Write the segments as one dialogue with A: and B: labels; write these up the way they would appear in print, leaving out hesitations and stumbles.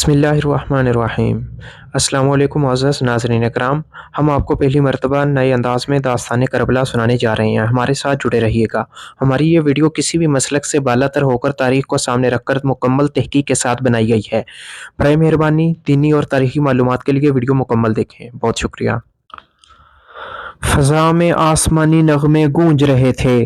A: بسم اللہ الرحمن الرحیم۔ السلام علیکم معزز ناظرین اکرام، ہم آپ کو پہلی مرتبہ نئے انداز میں داستان کربلا سنانے جا رہے ہیں۔ ہمارے ساتھ جڑے رہیے گا۔ ہماری یہ ویڈیو کسی بھی مسلک سے بالا تر ہو کر تاریخ کو سامنے رکھ کر مکمل تحقیق کے ساتھ بنائی گئی ہے۔ برائے مہربانی دینی اور تاریخی معلومات کے لیے ویڈیو مکمل دیکھیں۔ بہت شکریہ۔ فضا میں آسمانی نغمے گونج رہے تھے،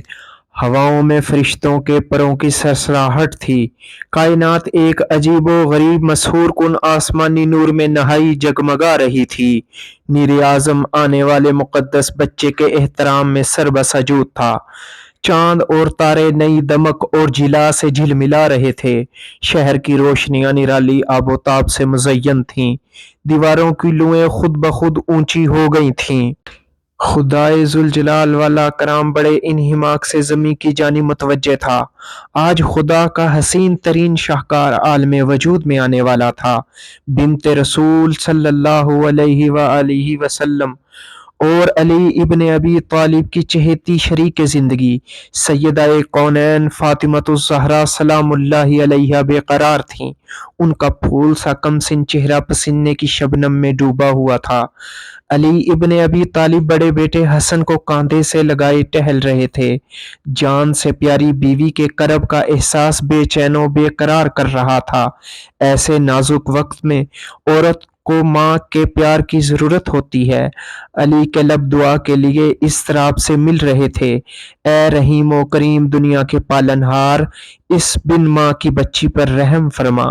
A: ہواؤں میں فرشتوں کے پروں کی سرسراہٹ تھی۔ کائنات ایک عجیب و غریب مسحور کن آسمانی نور میں نہائی جگمگا رہی تھی۔ میر اعظم آنے والے مقدس بچے کے احترام میں سر بسجود تھا۔ چاند اور تارے نئی دمک اور جلا سے جھلملا رہے تھے۔ شہر کی روشنیاں نرالی آب و تاب سے مزین تھیں۔ دیواروں کی لویں خود بخود اونچی ہو گئی تھیں۔ خدائے ذوالجلال والاکرام بڑے انہماک سے زمیں کی جانب متوجہ تھا۔ آج خدا کا حسین ترین شاہکار عالم وجود میں آنے والا تھا۔ بنت رسول صلی اللہ علیہ وآلہ وسلم اور علی ابن ابی طالب کی چہیتی شریک زندگی سیدہ کونین فاطمۃ الزہرا سلام اللہ علیہا بے قرار تھیں۔ ان کا پھول سا کم سن چہرہ پسینے کی شبنم میں ڈوبا ہوا تھا۔ علی ابن ابی طالب بڑے بیٹے حسن کو کاندھے سے لگائے ٹہل رہے تھے۔ جان سے پیاری بیوی کے کرب کا احساس بے چین و بے قرار کر رہا تھا۔ ایسے نازک وقت میں عورت کو ماں کے پیار کی ضرورت ہوتی ہے۔ علی کے لب دعا کے لیے اضطراب سے مل رہے تھے۔ اے رحیم و کریم دنیا کے پالنہار، اس بن ماں کی بچی پر رحم فرما۔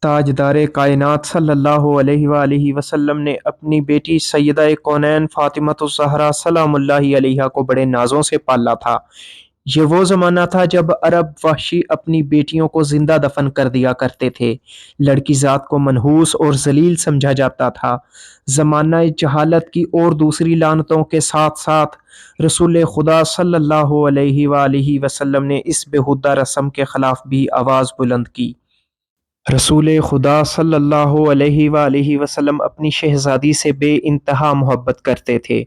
A: تاجدار کائنات صلی اللہ علیہ وآلہ وسلم نے اپنی بیٹی سیدہ کونین فاطمۃ الزہرا سلام اللہ علیہا کو بڑے نازوں سے پالا تھا۔ یہ وہ زمانہ تھا جب عرب وحشی اپنی بیٹیوں کو زندہ دفن کر دیا کرتے تھے۔ لڑکی ذات کو منحوس اور ذلیل سمجھا جاتا تھا۔ زمانہ جہالت کی اور دوسری لعنتوں کے ساتھ ساتھ رسول خدا صلی اللہ علیہ وآلہ وسلم نے اس بےہودہ رسم کے خلاف بھی آواز بلند کی۔ رسول خدا صلی اللہ علیہ وآلہ وسلم اپنی شہزادی سے بے انتہا محبت کرتے تھے۔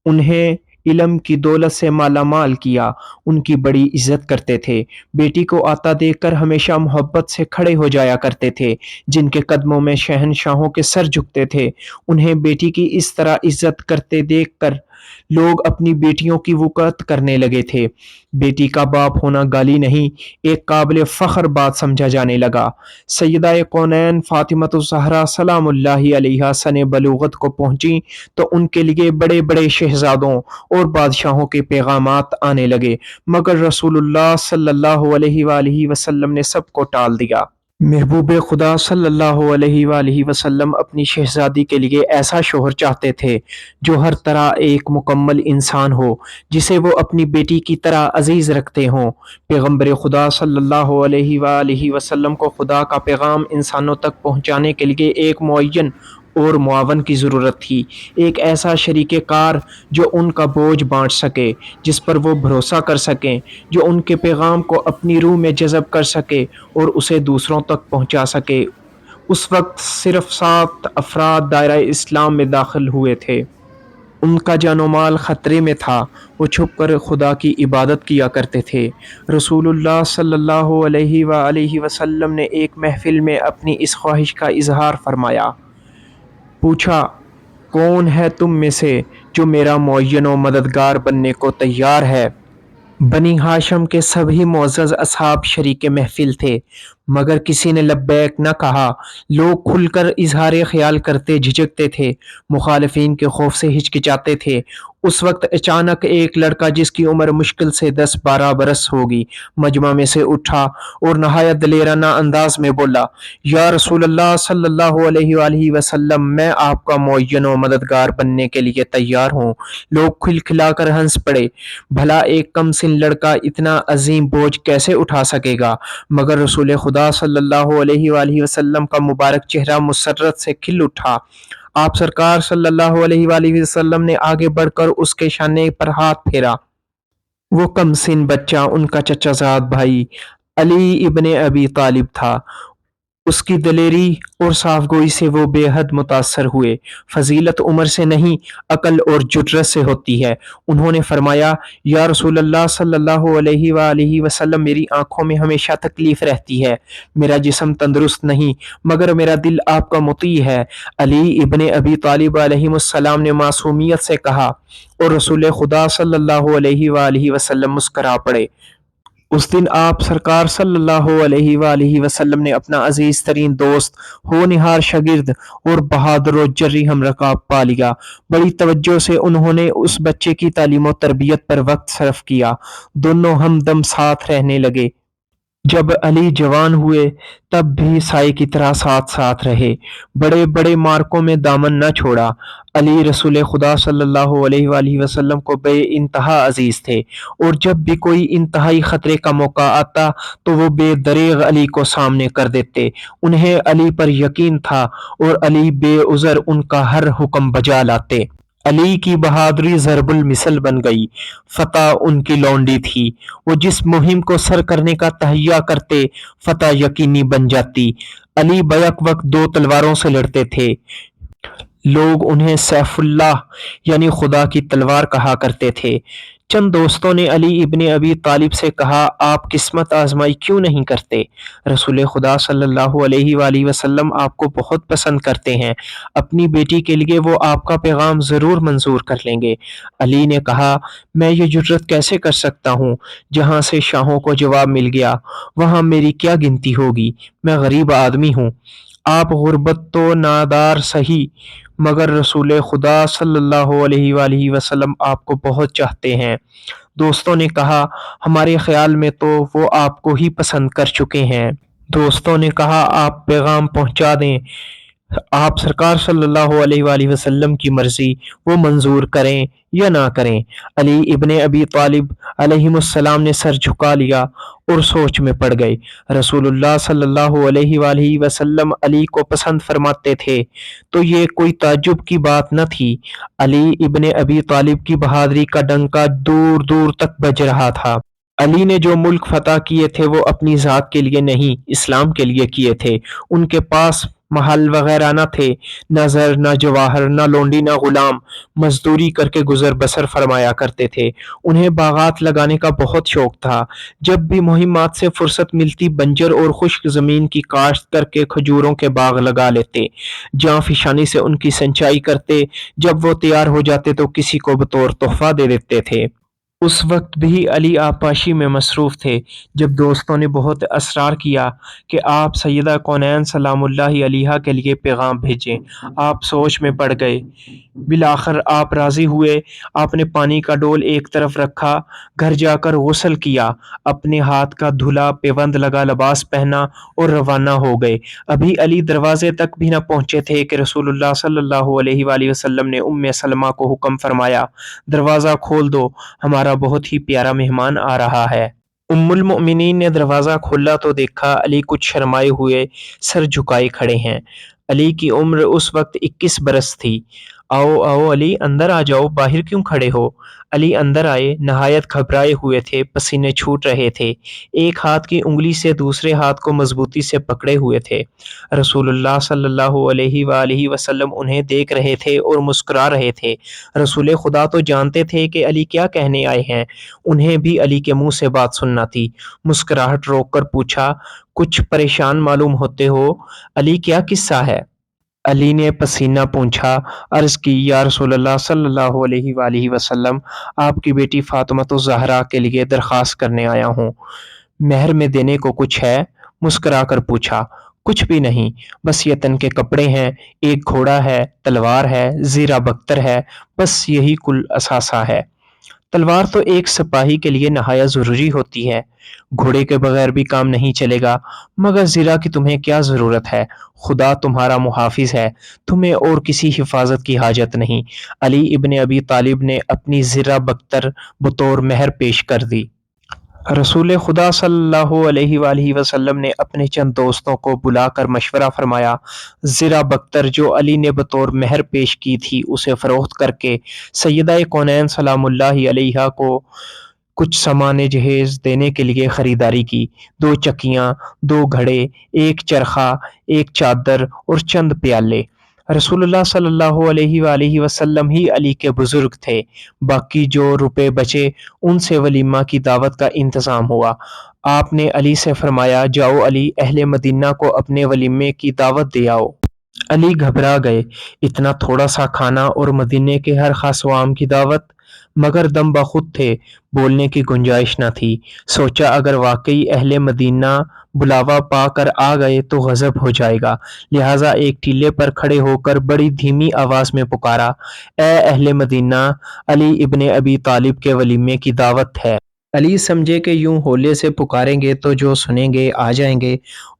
A: انہیں علم کی دولت سے مالا مال کیا، ان کی بڑی عزت کرتے تھے۔ بیٹی کو آتا دیکھ کر ہمیشہ محبت سے کھڑے ہو جایا کرتے تھے۔ جن کے قدموں میں شہنشاہوں کے سر جھکتے تھے، انہیں بیٹی کی اس طرح عزت کرتے دیکھ کر لوگ اپنی بیٹیوں کی وقت کرنے لگے تھے۔ بیٹی کا باپ ہونا گالی نہیں، ایک قابل فخر بات سمجھا جانے لگا۔ سیدہ کونین فاطمۃ الزہرا سلام اللہ علیہا سن بلوغت کو پہنچی تو ان کے لیے بڑے بڑے شہزادوں اور بادشاہوں کے پیغامات آنے لگے، مگر رسول اللہ صلی اللہ علیہ وآلہ وسلم نے سب کو ٹال دیا۔ محبوب خدا صلی اللہ علیہ وآلہ وسلم اپنی شہزادی کے لیے ایسا شوہر چاہتے تھے جو ہر طرح ایک مکمل انسان ہو، جسے وہ اپنی بیٹی کی طرح عزیز رکھتے ہوں۔ پیغمبر خدا صلی اللہ علیہ وآلہ وسلم کو خدا کا پیغام انسانوں تک پہنچانے کے لیے ایک معین اور معاون کی ضرورت تھی، ایک ایسا شریک کار جو ان کا بوجھ بانٹ سکے، جس پر وہ بھروسہ کر سکیں، جو ان کے پیغام کو اپنی روح میں جذب کر سکے اور اسے دوسروں تک پہنچا سکے۔ اس وقت صرف 7 افراد دائرہ اسلام میں داخل ہوئے تھے۔ ان کا جان و مال خطرے میں تھا۔ وہ چھپ کر خدا کی عبادت کیا کرتے تھے۔ رسول اللہ صلی اللہ علیہ وآلہ وسلم نے ایک محفل میں اپنی اس خواہش کا اظہار فرمایا۔ پوچھا، کون ہے تم میں سے جو میرا معین و مددگار بننے کو تیار ہے؟ بنی ہاشم کے سبھی معزز اصحاب شریک محفل تھے، مگر کسی نے لبیک نہ کہا۔ لوگ کھل کر اظہار خیال کرتے جھجکتے تھے، مخالفین کے خوف سے ہچکچاتے تھے۔ اس وقت اچانک ایک لڑکا جس کی عمر مشکل سے 10-12 برس ہوگی، مجمع میں سے اٹھا اور نہایت دلیرانہ انداز میں بولا، یا رسول اللہ صلی اللہ علیہ وآلہ وسلم، میں آپ کا معین و مددگار بننے کے لیے تیار ہوں۔ لوگ کھلکھلا کر ہنس پڑے۔ بھلا ایک کم سن لڑکا اتنا عظیم بوجھ کیسے اٹھا سکے گا؟ مگر رسول خدا صلی اللہ علیہ وآلہ وسلم کا مبارک چہرہ مسرت سے کھل اٹھا۔ آپ سرکار صلی اللہ علیہ وآلہ وسلم نے آگے بڑھ کر اس کے شانے پر ہاتھ پھیرا۔ وہ کم سن بچہ ان کا چچا زاد بھائی علی ابن ابی طالب تھا۔ اس کی دلیری اور صاف گوئی سے وہ بے حد متاثر ہوئے۔ فضیلت عمر سے نہیں، عقل اور جرأت سے ہوتی ہے۔ انہوں نے فرمایا، یا رسول اللہ صلی اللہ علیہ وآلہ وسلم، میری آنکھوں میں ہمیشہ تکلیف رہتی ہے، میرا جسم تندرست نہیں، مگر میرا دل آپ کا مطیع ہے۔ علی ابن ابی طالب علیہ السلام نے معصومیت سے کہا، اور رسول خدا صلی اللہ علیہ وآلہ وسلم مسکرا پڑے۔ اس دن آپ سرکار صلی اللہ علیہ وآلہ وسلم نے اپنا عزیز ترین دوست، ہونہار شاگرد اور بہادر و جری ہم رکاب پا لیا۔ بڑی توجہ سے انہوں نے اس بچے کی تعلیم و تربیت پر وقت صرف کیا۔ دونوں ہم دم ساتھ رہنے لگے۔ جب علی جوان ہوئے تب بھی سائے کی طرح ساتھ ساتھ رہے، بڑے بڑے مارکوں میں دامن نہ چھوڑا۔ علی رسول خدا صلی اللہ علیہ وآلہ وسلم کو بے انتہا عزیز تھے، اور جب بھی کوئی انتہائی خطرے کا موقع آتا تو وہ بے دریغ علی کو سامنے کر دیتے۔ انہیں علی پر یقین تھا اور علی بے عذر ان کا ہر حکم بجا لاتے۔ علی کی بہادری ضرب المثل بن گئی۔ فتح ان کی لونڈی تھی، وہ جس مہم کو سر کرنے کا تہیہ کرتے فتح یقینی بن جاتی۔ علی بیک وقت دو تلواروں سے لڑتے تھے۔ لوگ انہیں سیف اللہ یعنی خدا کی تلوار کہا کرتے تھے۔ چند دوستوں نے علی ابن ابی طالب سے کہا، آپ قسمت آزمائی کیوں نہیں کرتے؟ رسول خدا صلی اللہ علیہ وآلہ وسلم آپ کو بہت پسند کرتے ہیں، اپنی بیٹی کے لیے وہ آپ کا پیغام ضرور منظور کر لیں گے۔ علی نے کہا، میں یہ جرأت کیسے کر سکتا ہوں؟ جہاں سے شاہوں کو جواب مل گیا وہاں میری کیا گنتی ہوگی؟ میں غریب آدمی ہوں۔ آپ غربت تو نادار سہی، مگر رسول خدا صلی اللہ علیہ وآلہ وسلم آپ کو بہت چاہتے ہیں۔ دوستوں نے کہا، ہمارے خیال میں تو وہ آپ کو ہی پسند کر چکے ہیں۔ دوستوں نے کہا، آپ پیغام پہنچا دیں، آپ سرکار صلی اللہ علیہ وآلہ وسلم کی مرضی، وہ منظور کریں یا نہ کریں۔ علی ابن ابی طالب علیہ السلام نے سر جھکا لیا اور سوچ میں پڑ گئے۔ رسول اللہ صلی اللہ علیہ وآلہ وسلم علی کو پسند فرماتے تھے تو یہ کوئی تعجب کی بات نہ تھی۔ علی ابن ابی طالب کی بہادری کا ڈنکا دور دور تک بج رہا تھا۔ علی نے جو ملک فتح کیے تھے وہ اپنی ذات کے لیے نہیں، اسلام کے لیے کیے تھے۔ ان کے پاس محل وغیرہ نہ تھے، نہ زر، نہ جواہر، نہ لونڈی، نہ غلام، مزدوری کر کے گزر بسر فرمایا کرتے تھے۔ انہیں باغات لگانے کا بہت شوق تھا۔ جب بھی مہمات سے فرصت ملتی بنجر اور خشک زمین کی کاشت کر کے کھجوروں کے باغ لگا لیتے، جاں فشانی سے ان کی سنچائی کرتے، جب وہ تیار ہو جاتے تو کسی کو بطور تحفہ دے دیتے تھے۔ اس وقت بھی علی آبپاشی میں مصروف تھے جب دوستوں نے بہت اصرار کیا کہ آپ سیدہ کونین سلام اللہ علیہا کے لیے پیغام بھیجیں۔ آپ سوچ میں پڑ گئے۔ بالآخر آپ راضی ہوئے۔ آپ نے پانی کا ڈول ایک طرف رکھا، گھر جا کر غسل کیا، اپنے ہاتھ کا دھلا پیوند لگا لباس پہنا اور روانہ ہو گئے۔ ابھی علی دروازے تک بھی نہ پہنچے تھے کہ رسول اللہ صلی اللہ علیہ وآلہ وسلم نے سلمہ کو حکم فرمایا، دروازہ کھول دو، ہمارا بہت ہی پیارا مہمان آ رہا ہے۔ المؤمنین نے دروازہ کھولا تو دیکھا علی کچھ شرمائے ہوئے سر جھکائے کھڑے ہیں۔ علی کی عمر اس وقت 21 برس تھی۔ آؤ آؤ علی، اندر آ جاؤ، باہر کیوں کھڑے ہو؟ علی اندر آئے، نہایت گھبرائے ہوئے تھے، پسینے چھوٹ رہے تھے، ایک ہاتھ کی انگلی سے دوسرے ہاتھ کو مضبوطی سے پکڑے ہوئے تھے۔ رسول اللہ صلی اللہ علیہ وآلہ وسلم انہیں دیکھ رہے تھے اور مسکرا رہے تھے۔ رسول خدا تو جانتے تھے کہ علی کیا کہنے آئے ہیں، انہیں بھی علی کے منہ سے بات سننا تھی۔ مسکراہٹ روک کر پوچھا، کچھ پریشان معلوم ہوتے ہو، علی کیا قصہ ہے؟ علی نے پسینہ پونچھا، عرض کی، یا رسول اللہ صلی اللہ علیہ وآلہ وسلم، آپ کی بیٹی فاطمۃ الزہرا کے لیے درخواست کرنے آیا ہوں۔ مہر میں دینے کو کچھ ہے؟ مسکرا کر پوچھا، کچھ بھی نہیں، بس یہ تن کے کپڑے ہیں، ایک گھوڑا ہے، تلوار ہے، زیرہ بختر ہے، بس یہی کل اثاثہ ہے۔ تلوار تو ایک سپاہی کے لیے نہایت ضروری ہوتی ہے، گھوڑے کے بغیر بھی کام نہیں چلے گا، مگر زیرہ کی تمہیں کیا ضرورت ہے؟ خدا تمہارا محافظ ہے، تمہیں اور کسی حفاظت کی حاجت نہیں۔ علی ابن ابی طالب نے اپنی زیرہ بختر بطور مہر پیش کر دی۔ رسول خدا صلی اللہ علیہ وآلہ وسلم نے اپنے چند دوستوں کو بلا کر مشورہ فرمایا، زیرہ بختر جو علی نے بطور مہر پیش کی تھی اسے فروخت کر کے سیدہ کونین سلام اللہ علیہا کو کچھ سامان جہیز دینے کے لیے خریداری کی، 2 چکیاں، 2 گھڑے، 1 چرخہ، 1 چادر اور چند پیالے۔ رسول اللہ صلی اللہ علیہ وآلہ وسلم ہی علی کے بزرگ تھے، باقی جو روپے بچے ان سے ولیمہ کی دعوت کا انتظام ہوا۔ آپ نے علی سے فرمایا، جاؤ علی، اہل مدینہ کو اپنے ولیمے کی دعوت دے آؤ۔ علی گھبرا گئے، اتنا تھوڑا سا کھانا اور مدینے کے ہر خاص و عام کی دعوت؟ مگر دم بخود تھے، بولنے کی گنجائش نہ تھی۔ سوچا اگر واقعی اہل مدینہ بلاوا پا کر آ گئے تو غضب ہو جائے گا، لہٰذا ایک ٹیلے پر کھڑے ہو کر بڑی دھیمی آواز میں پکارا، اے اہل مدینہ، علی ابن ابی طالب کے ولیمے کی دعوت ہے۔ علی سمجھے کہ یوں ہولے سے پکاریں گے تو جو سنیں گے آ جائیں گے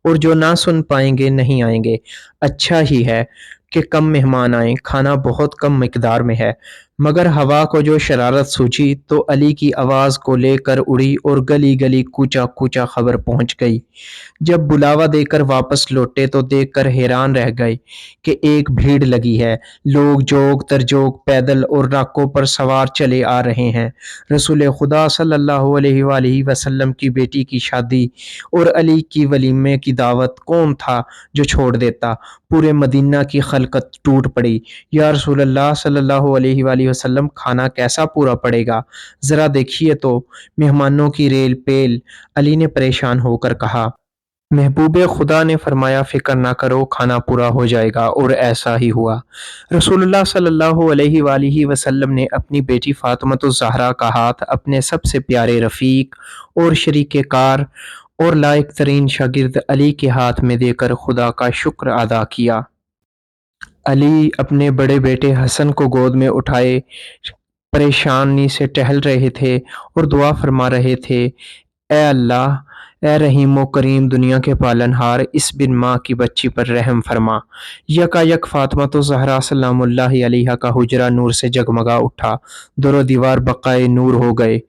A: اور جو نہ سن پائیں گے نہیں آئیں گے۔ اچھا ہی ہے کہ کم مہمان آئیں، کھانا بہت کم مقدار میں ہے۔ مگر ہوا کو جو شرارت سوچی تو علی کی آواز کو لے کر اڑی اور گلی گلی کوچہ کوچہ خبر پہنچ گئی۔ جب بلاوا دے کر واپس لوٹے تو دیکھ کر حیران رہ گئے کہ ایک بھیڑ لگی ہے، لوگ جوگ تر جوگ پیدل اور راکوں پر سوار چلے آ رہے ہیں۔ رسول خدا صلی اللہ علیہ وآلہ وسلم کی بیٹی کی شادی اور علی کی ولیمے کی دعوت کون تھا جو چھوڑ دیتا؟ پورے مدینہ کی خلقت ٹوٹ پڑی۔ یا رسول اللہ صلی اللہ علیہ وآلہ وسلم، کھانا کیسا پورا پڑے گا؟ ذرا دیکھیے تو مہمانوں کی ریل پیل۔ علی نے پریشان ہو کر کہا۔ محبوب خدا نے فرمایا، فکر نہ کرو، کھانا پورا ہو جائے گا، اور ایسا ہی ہوا۔ رسول اللہ صلی اللہ علیہ وآلہ وسلم نے اپنی بیٹی فاطمۃ الزہرا کا ہاتھ اپنے سب سے پیارے رفیق اور شریک کار اور لائق ترین شاگرد علی کے ہاتھ میں دے کر خدا کا شکر ادا کیا۔ علی اپنے بڑے بیٹے حسن کو گود میں اٹھائے پریشانی سے ٹہل رہے تھے اور دعا فرما رہے تھے، اے اللہ، اے رحیم و کریم دنیا کے پالن ہار، اس بن ماں کی بچی پر رحم فرما۔ یکا یک فاطمۃ الزہرا سلام اللہ علیہا کا حجرہ نور سے جگمگا اٹھا، در و دیوار بقائے نور ہو گئے۔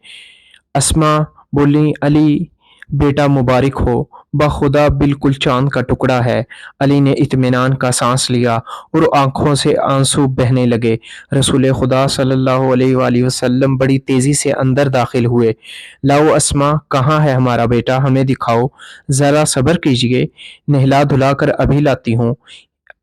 A: اسما بولیں، علی بیٹا مبارک ہو، بخدا بالکل چاند کا ٹکڑا ہے۔ علی نے اطمینان کا سانس لیا اور آنکھوں سے آنسو بہنے لگے۔ رسول خدا صلی اللہ علیہ وآلہ وسلم بڑی تیزی سے اندر داخل ہوئے۔ لاؤ اسما، کہاں ہے ہمارا بیٹا؟ ہمیں دکھاؤ۔ ذرا صبر کیجیے، نہلا دھلا کر ابھی لاتی ہوں۔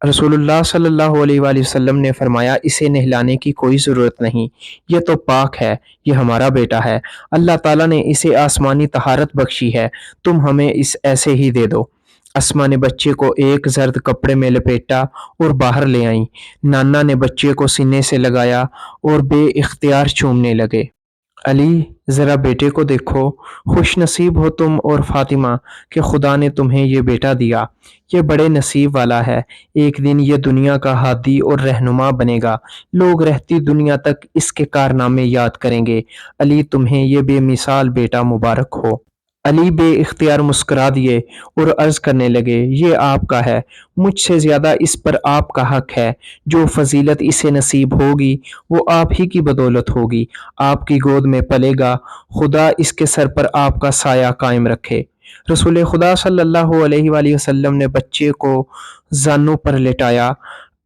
A: رسول اللہ صلی اللہ علیہ وآلہ وسلم نے فرمایا، اسے نہلانے کی کوئی ضرورت نہیں، یہ تو پاک ہے، یہ ہمارا بیٹا ہے، اللہ تعالیٰ نے اسے آسمانی طہارت بخشی ہے، تم ہمیں اس ایسے ہی دے دو۔ اسما نے بچے کو ایک زرد کپڑے میں لپیٹا اور باہر لے آئیں۔ نانا نے بچے کو سینے سے لگایا اور بے اختیار چومنے لگے۔ علی، ذرا بیٹے کو دیکھو، خوش نصیب ہو تم اور فاطمہ کہ خدا نے تمہیں یہ بیٹا دیا، یہ بڑے نصیب والا ہے، ایک دن یہ دنیا کا ہادی اور رہنما بنے گا، لوگ رہتی دنیا تک اس کے کارنامے یاد کریں گے۔ علی، تمہیں یہ بے مثال بیٹا مبارک ہو۔ علی بے اختیار مسکرا دیے اور عرض کرنے لگے، یہ آپ کا ہے، مجھ سے زیادہ اس پر آپ کا حق ہے، جو فضیلت اسے نصیب ہوگی وہ آپ ہی کی بدولت ہوگی، آپ کی گود میں پلے گا، خدا اس کے سر پر آپ کا سایہ قائم رکھے۔ رسول خدا صلی اللہ علیہ وآلہ وسلم نے بچے کو زانوں پر لٹایا۔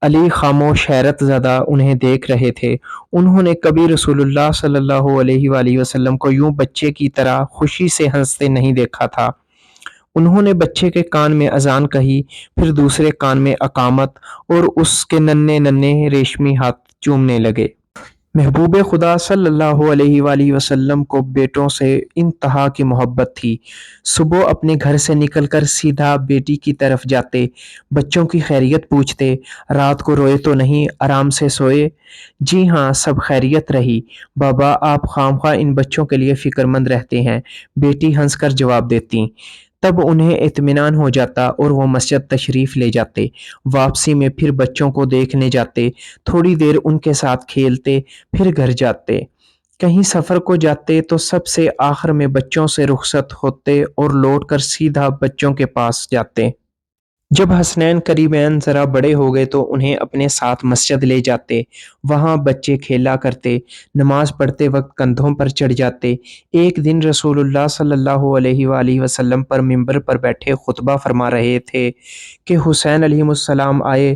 A: علی خاموش حیرت زدہ انہیں دیکھ رہے تھے، انہوں نے کبھی رسول اللہ صلی اللہ علیہ وآلہ وسلم کو یوں بچے کی طرح خوشی سے ہنستے نہیں دیکھا تھا۔ انہوں نے بچے کے کان میں اذان کہی، پھر دوسرے کان میں اقامت، اور اس کے ننھے ننھے ریشمی ہاتھ چومنے لگے۔ محبوب خدا صلی اللہ علیہ وآلہ وسلم کو بیٹوں سے انتہا کی محبت تھی۔ صبح اپنے گھر سے نکل کر سیدھا بیٹی کی طرف جاتے، بچوں کی خیریت پوچھتے، رات کو روئے تو نہیں، آرام سے سوئے؟ جی ہاں، سب خیریت رہی بابا، آپ خواہ ان بچوں کے لیے فکر مند رہتے ہیں، بیٹی ہنس کر جواب دیتی۔ تب انہیں اطمینان ہو جاتا اور وہ مسجد تشریف لے جاتے۔ واپسی میں پھر بچوں کو دیکھنے جاتے، تھوڑی دیر ان کے ساتھ کھیلتے، پھر گھر جاتے۔ کہیں سفر کو جاتے تو سب سے آخر میں بچوں سے رخصت ہوتے اور لوٹ کر سیدھا بچوں کے پاس جاتے۔ جب حسنین کریمین ذرا بڑے ہو گئے تو انہیں اپنے ساتھ مسجد لے جاتے، وہاں بچے کھیلا کرتے، نماز پڑھتے وقت کندھوں پر چڑھ جاتے۔ ایک دن رسول اللہ صلی اللہ علیہ وآلہ وسلم پر منبر پر بیٹھے خطبہ فرما رہے تھے کہ حسین علیہ السلام آئے،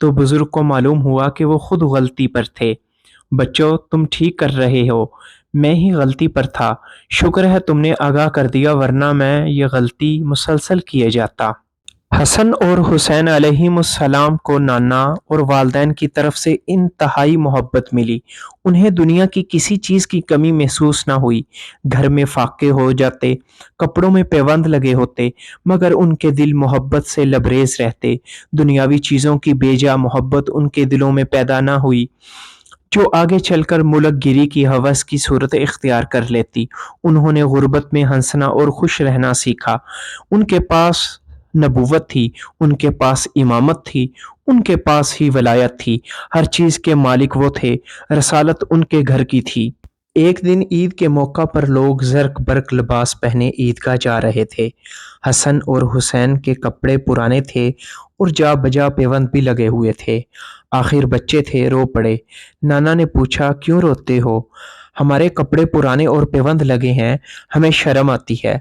A: تو بزرگ کو معلوم ہوا کہ وہ خود غلطی پر تھے۔ بچوں، تم ٹھیک کر رہے ہو، میں ہی غلطی پر تھا، شکر ہے تم نے آگاہ کر دیا ورنہ میں یہ غلطی مسلسل کیے جاتا۔ حسن اور حسین علیہم السلام کو نانا اور والدین کی طرف سے انتہائی محبت ملی۔ انہیں دنیا کی کسی چیز کی کمی محسوس نہ ہوئی۔ گھر میں فاقے ہو جاتے، کپڑوں میں پیوند لگے ہوتے، مگر ان کے دل محبت سے لبریز رہتے۔ دنیاوی چیزوں کی بے جا محبت ان کے دلوں میں پیدا نہ ہوئی، جو آگے چل کر ملک گیری کی ہوس کی صورت اختیار کر لیتی۔ انہوں نے غربت میں ہنسنا اور خوش رہنا سیکھا۔ ان کے پاس نبوت تھی، ان کے پاس امامت تھی، ان کے پاس ہی ولایت تھی، ہر چیز کے مالک وہ تھے، رسالت ان کے گھر کی تھی۔ ایک دن عید کے موقع پر لوگ زرق برق لباس پہنے عیدگاہ جا رہے تھے۔ حسن اور حسین کے کپڑے پرانے تھے اور جا بجا پیوند بھی لگے ہوئے تھے۔ آخر بچے تھے، رو پڑے۔ نانا نے پوچھا، کیوں روتے ہو؟ ہمارے کپڑے پرانے اور پیوند لگے ہیں، ہمیں شرم آتی ہے۔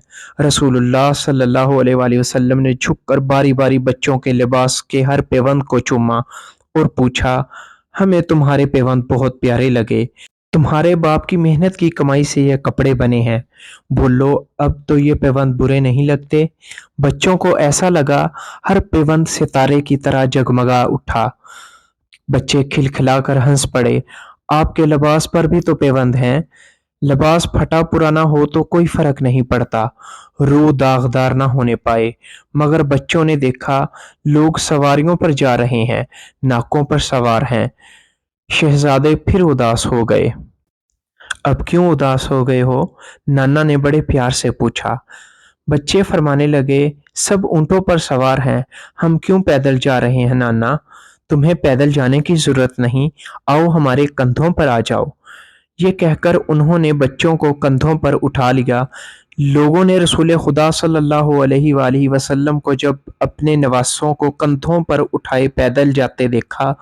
A: رسول اللہ صلی اللہ علیہ وآلہ وسلم نے جھک کر باری باری بچوں کے لباس کے ہر پیوند کو چوما اور پوچھا، ہمیں تمہارے پیوند بہت پیارے لگے، تمہارے باپ کی محنت کی کمائی سے یہ کپڑے بنے ہیں، بولو اب تو یہ پیوند برے نہیں لگتے؟ بچوں کو ایسا لگا ہر پیوند ستارے کی طرح جگمگا اٹھا۔ بچے کھلکھلا کر ہنس پڑے، آپ کے لباس پر بھی تو پیوند ہیں، لباس پھٹا پرانا ہو تو کوئی فرق نہیں پڑتا، روح داغدار نہ ہونے پائے۔ مگر بچوں نے دیکھا لوگ سواریوں پر جا رہے ہیں، ناکوں پر سوار ہیں۔ شہزادے پھر اداس ہو گئے۔ اب کیوں اداس ہو گئے ہو؟ نانا نے بڑے پیار سے پوچھا۔ بچے فرمانے لگے، سب اونٹوں پر سوار ہیں، ہم کیوں پیدل جا رہے ہیں نانا؟ تمہیں پیدل جانے کی ضرورت نہیں، آؤ ہمارے کندھوں پر آ جاؤ۔ یہ کہہ کر انہوں نے بچوں کو کندھوں پر اٹھا لیا۔ لوگوں نے رسول خدا صلی اللہ علیہ وآلہ وسلم کو جب اپنے نواسوں کو کندھوں پر اٹھائے پیدل جاتے دیکھا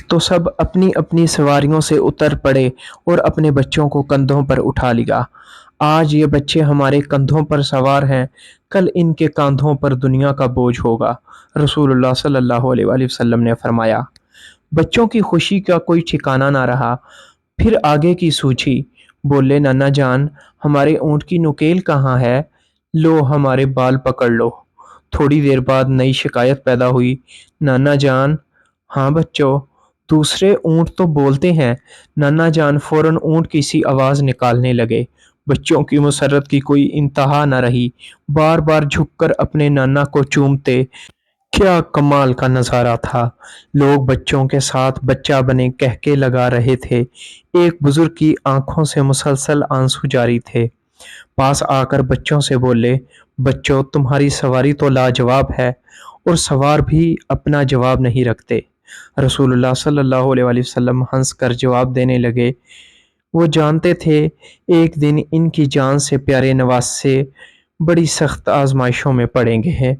A: تو سب اپنی اپنی سواریوں سے اتر پڑے اور اپنے بچوں کو کندھوں پر اٹھا لیا۔ آج یہ بچے ہمارے کندھوں پر سوار ہیں، کل ان کے کاندھوں پر دنیا کا بوجھ ہوگا، رسول اللہ صلی اللہ علیہ وآلہ وسلم نے فرمایا۔ بچوں کی خوشی کا کوئی ٹھکانہ نہ رہا۔ پھر آگے کی سوچی، بولے، نانا جان ہمارے اونٹ کی نکیل کہاں ہے؟ لو ہمارے بال پکڑ لو۔ تھوڑی دیر بعد نئی شکایت پیدا ہوئی، نانا جان۔ ہاں بچوں، دوسرے اونٹ تو بولتے ہیں۔ نانا جان فوراً اونٹ کی سی آواز نکالنے لگے۔ بچوں کی مسرت کی کوئی انتہا نہ رہی، بار بار جھک کر اپنے نانا کو چومتے۔ کیا کمال کا نظارہ تھا! لوگ بچوں کے ساتھ بچہ بنے کہکے لگا رہے تھے۔ ایک بزرگ کی آنکھوں سے مسلسل آنسو جاری تھے۔ پاس آ کر بچوں سے بولے، بچوں تمہاری سواری تو لاجواب ہے، اور سوار بھی اپنا جواب نہیں رکھتے۔ رسول اللہ صلی اللہ علیہ وآلہ وسلم ہنس کر جواب دینے لگے، وہ جانتے تھے ایک دن ان کی جان سے پیارے نواسے بڑی سخت آزمائشوں میں پڑیں گے،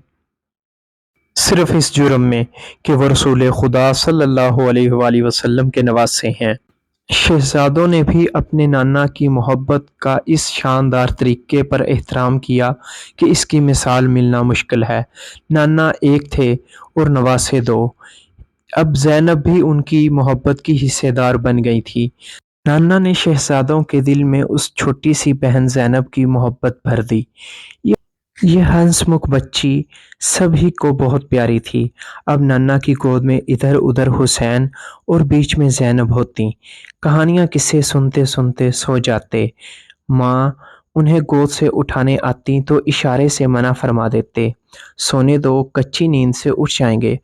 A: صرف اس جرم میں کہ وہ رسول خدا صلی اللہ علیہ وآلہ وسلم کے نواسے ہیں۔ شہزادوں نے بھی اپنے نانا کی محبت کا اس شاندار طریقے پر احترام کیا کہ اس کی مثال ملنا مشکل ہے۔ نانا ایک تھے اور نواسے دو۔ اب زینب بھی ان کی محبت کی حصے دار بن گئی تھی۔ نانا نے شہزادوں کے دل میں اس چھوٹی سی بہن زینب کی محبت بھر دی۔ یہ ہنس مکھ بچی سبھی کو بہت پیاری تھی۔ اب نانا کی گود میں ادھر ادھر حسین اور بیچ میں زینب ہوتی۔ کہانیاں قصے سنتے سنتے سو جاتے۔ ماں انہیں گود سے اٹھانے آتی تو اشارے سے منع فرما دیتے، سونے دو، کچی نیند سے اٹھ جائیں گے۔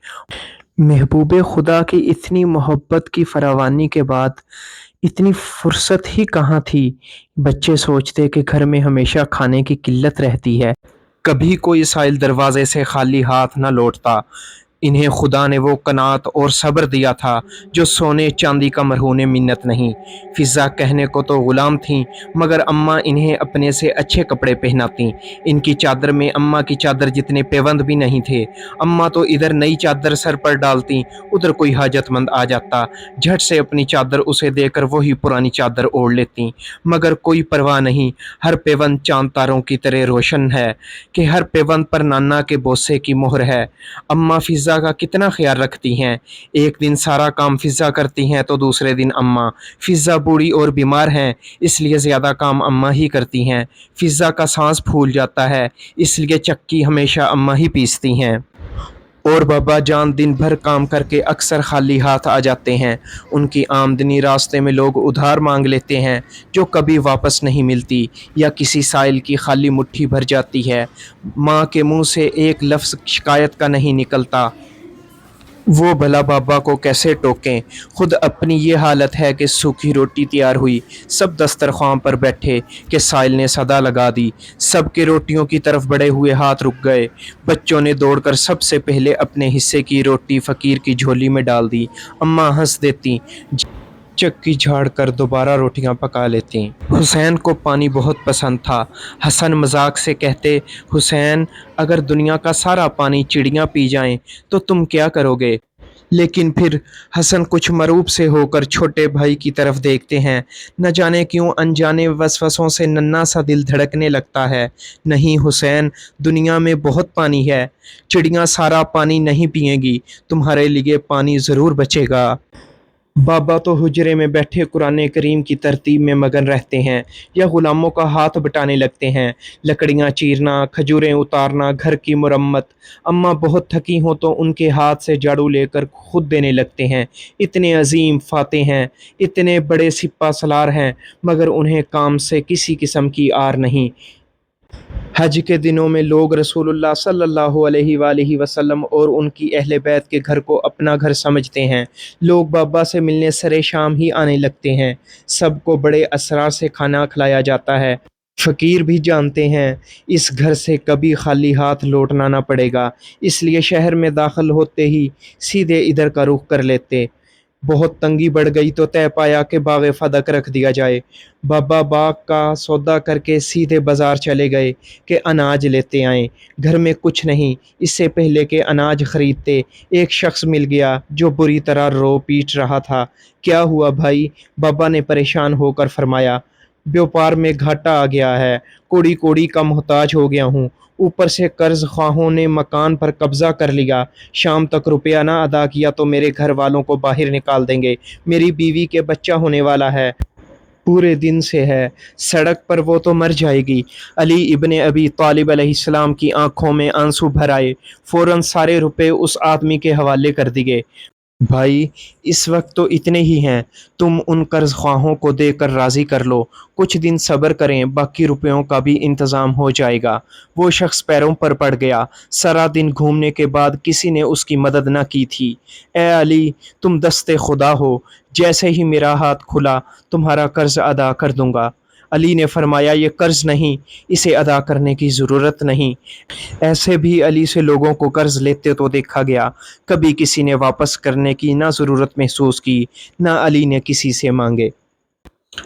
A: محبوب خدا کی اتنی محبت کی فراوانی کے بعد اتنی فرصت ہی کہاں تھی؟ بچے سوچتے کہ گھر میں ہمیشہ کھانے کی قلت رہتی ہے، کبھی کوئی سائل دروازے سے خالی ہاتھ نہ لوٹتا۔ انہیں خدا نے وہ قناعت اور صبر دیا تھا جو سونے چاندی کا مرہون منت نہیں۔ فضا کہنے کو تو غلام تھیں، مگر اماں انہیں اپنے سے اچھے کپڑے پہناتیں۔ ان کی چادر میں اماں کی چادر جتنے پیوند بھی نہیں تھے۔ اماں تو ادھر نئی چادر سر پر ڈالتیں، ادھر کوئی حاجت مند آ جاتا، جھٹ سے اپنی چادر اسے دے کر وہی پرانی چادر اوڑھ لیتیں۔ مگر کوئی پرواہ نہیں، ہر پیوند چاند تاروں کی طرح روشن ہے کہ ہر پیوند پر نانا کے بوسے کی مہر ہے۔ اماں فضا فضا کا کتنا خیال رکھتی ہیں۔ ایک دن سارا کام فضا کرتی ہیں تو دوسرے دن اماں۔ فضا بوڑھی اور بیمار ہیں، اس لیے زیادہ کام اماں ہی کرتی ہیں۔ فضا کا سانس پھول جاتا ہے، اس لیے چکی ہمیشہ اماں ہی پیستی ہیں۔ اور بابا جان دن بھر کام کر کے اکثر خالی ہاتھ آ جاتے ہیں۔ ان کی آمدنی راستے میں لوگ ادھار مانگ لیتے ہیں جو کبھی واپس نہیں ملتی، یا کسی سائل کی خالی مٹھی بھر جاتی ہے۔ ماں کے منہ سے ایک لفظ شکایت کا نہیں نکلتا۔ وہ بھلا بابا کو کیسے ٹوکیں؟ خود اپنی یہ حالت ہے کہ سوکھی روٹی تیار ہوئی، سب دسترخوان پر بیٹھے کہ سائل نے صدا لگا دی۔ سب کے روٹیوں کی طرف بڑھے ہوئے ہاتھ رک گئے۔ بچوں نے دوڑ کر سب سے پہلے اپنے حصے کی روٹی فقیر کی جھولی میں ڈال دی۔ اماں ہنس دیتی، چکی جھاڑ کر دوبارہ روٹیاں پکا لیتی۔ حسین کو پانی بہت پسند تھا۔ حسن مذاق سے کہتے، حسین اگر دنیا کا سارا پانی چڑیاں پی جائیں تو تم کیا کرو گے؟ لیکن پھر حسن کچھ مروب سے ہو کر چھوٹے بھائی کی طرف دیکھتے ہیں۔ نہ جانے کیوں انجانے وسوسوں سے ننھا سا دل دھڑکنے لگتا ہے۔ نہیں حسین، دنیا میں بہت پانی ہے، چڑیاں سارا پانی نہیں پئیں گی، تمہارے لیے پانی ضرور بچے گا۔ بابا تو حجرے میں بیٹھے قرآن کریم کی ترتیب میں مگن رہتے ہیں یا غلاموں کا ہاتھ بٹانے لگتے ہیں، لکڑیاں چیرنا، کھجوریں اتارنا، گھر کی مرمت۔ اماں بہت تھکی ہوں تو ان کے ہاتھ سے جھاڑو لے کر خود دینے لگتے ہیں۔ اتنے عظیم فاتح ہیں، اتنے بڑے سپہ سالار ہیں، مگر انہیں کام سے کسی قسم کی آر نہیں۔ حج کے دنوں میں لوگ رسول اللہ صلی اللہ علیہ وآلہ وسلم اور ان کی اہل بیت کے گھر کو اپنا گھر سمجھتے ہیں۔ لوگ بابا سے ملنے سرے شام ہی آنے لگتے ہیں۔ سب کو بڑے اسرار سے کھانا کھلایا جاتا ہے۔ فقیر بھی جانتے ہیں اس گھر سے کبھی خالی ہاتھ لوٹنا نہ پڑے گا، اس لیے شہر میں داخل ہوتے ہی سیدھے ادھر کا رخ کر لیتے۔ بہت تنگی بڑھ گئی تو طے پایا کہ باغ فدق رکھ دیا جائے۔ بابا باغ کا سودا کر کے سیدھے بازار چلے گئے کہ اناج لیتے آئیں۔ گھر میں کچھ نہیں۔ اس سے پہلے کہ اناج خریدتے، ایک شخص مل گیا جو بری طرح رو پیٹ رہا تھا۔ کیا ہوا بھائی؟ بابا نے پریشان ہو کر فرمایا، بیوپار میں گھاٹا آ گیا ہے، کوڑی کوڑی کا محتاج ہو گیا ہوں، اوپر سے قرض خواہوں نے مکان پر قبضہ کر لیا، شام تک روپیہ نہ ادا کیا تو میرے گھر والوں کو باہر نکال دیں گے، میری بیوی کے بچہ ہونے والا ہے، پورے دن سے ہے، سڑک پر وہ تو مر جائے گی۔ علی ابن ابی طالب علیہ السلام کی آنکھوں میں آنسو بھر آئے، فوراً سارے روپے اس آدمی کے حوالے کر دیے۔ بھائی اس وقت تو اتنے ہی ہیں، تم ان قرض خواہوں کو دے کر راضی کر لو، کچھ دن صبر کریں، باقی روپیوں کا بھی انتظام ہو جائے گا۔ وہ شخص پیروں پر پڑ گیا، سارا دن گھومنے کے بعد کسی نے اس کی مدد نہ کی تھی۔ اے علی، تم دست خدا ہو، جیسے ہی میرا ہاتھ کھلا تمہارا قرض ادا کر دوں گا۔ علی نے فرمایا، یہ قرض نہیں، اسے ادا کرنے کی ضرورت نہیں۔ ایسے بھی علی سے لوگوں کو قرض لیتے تو دیکھا گیا، کبھی کسی نے واپس کرنے کی نہ ضرورت محسوس کی، نہ علی نے کسی سے مانگے۔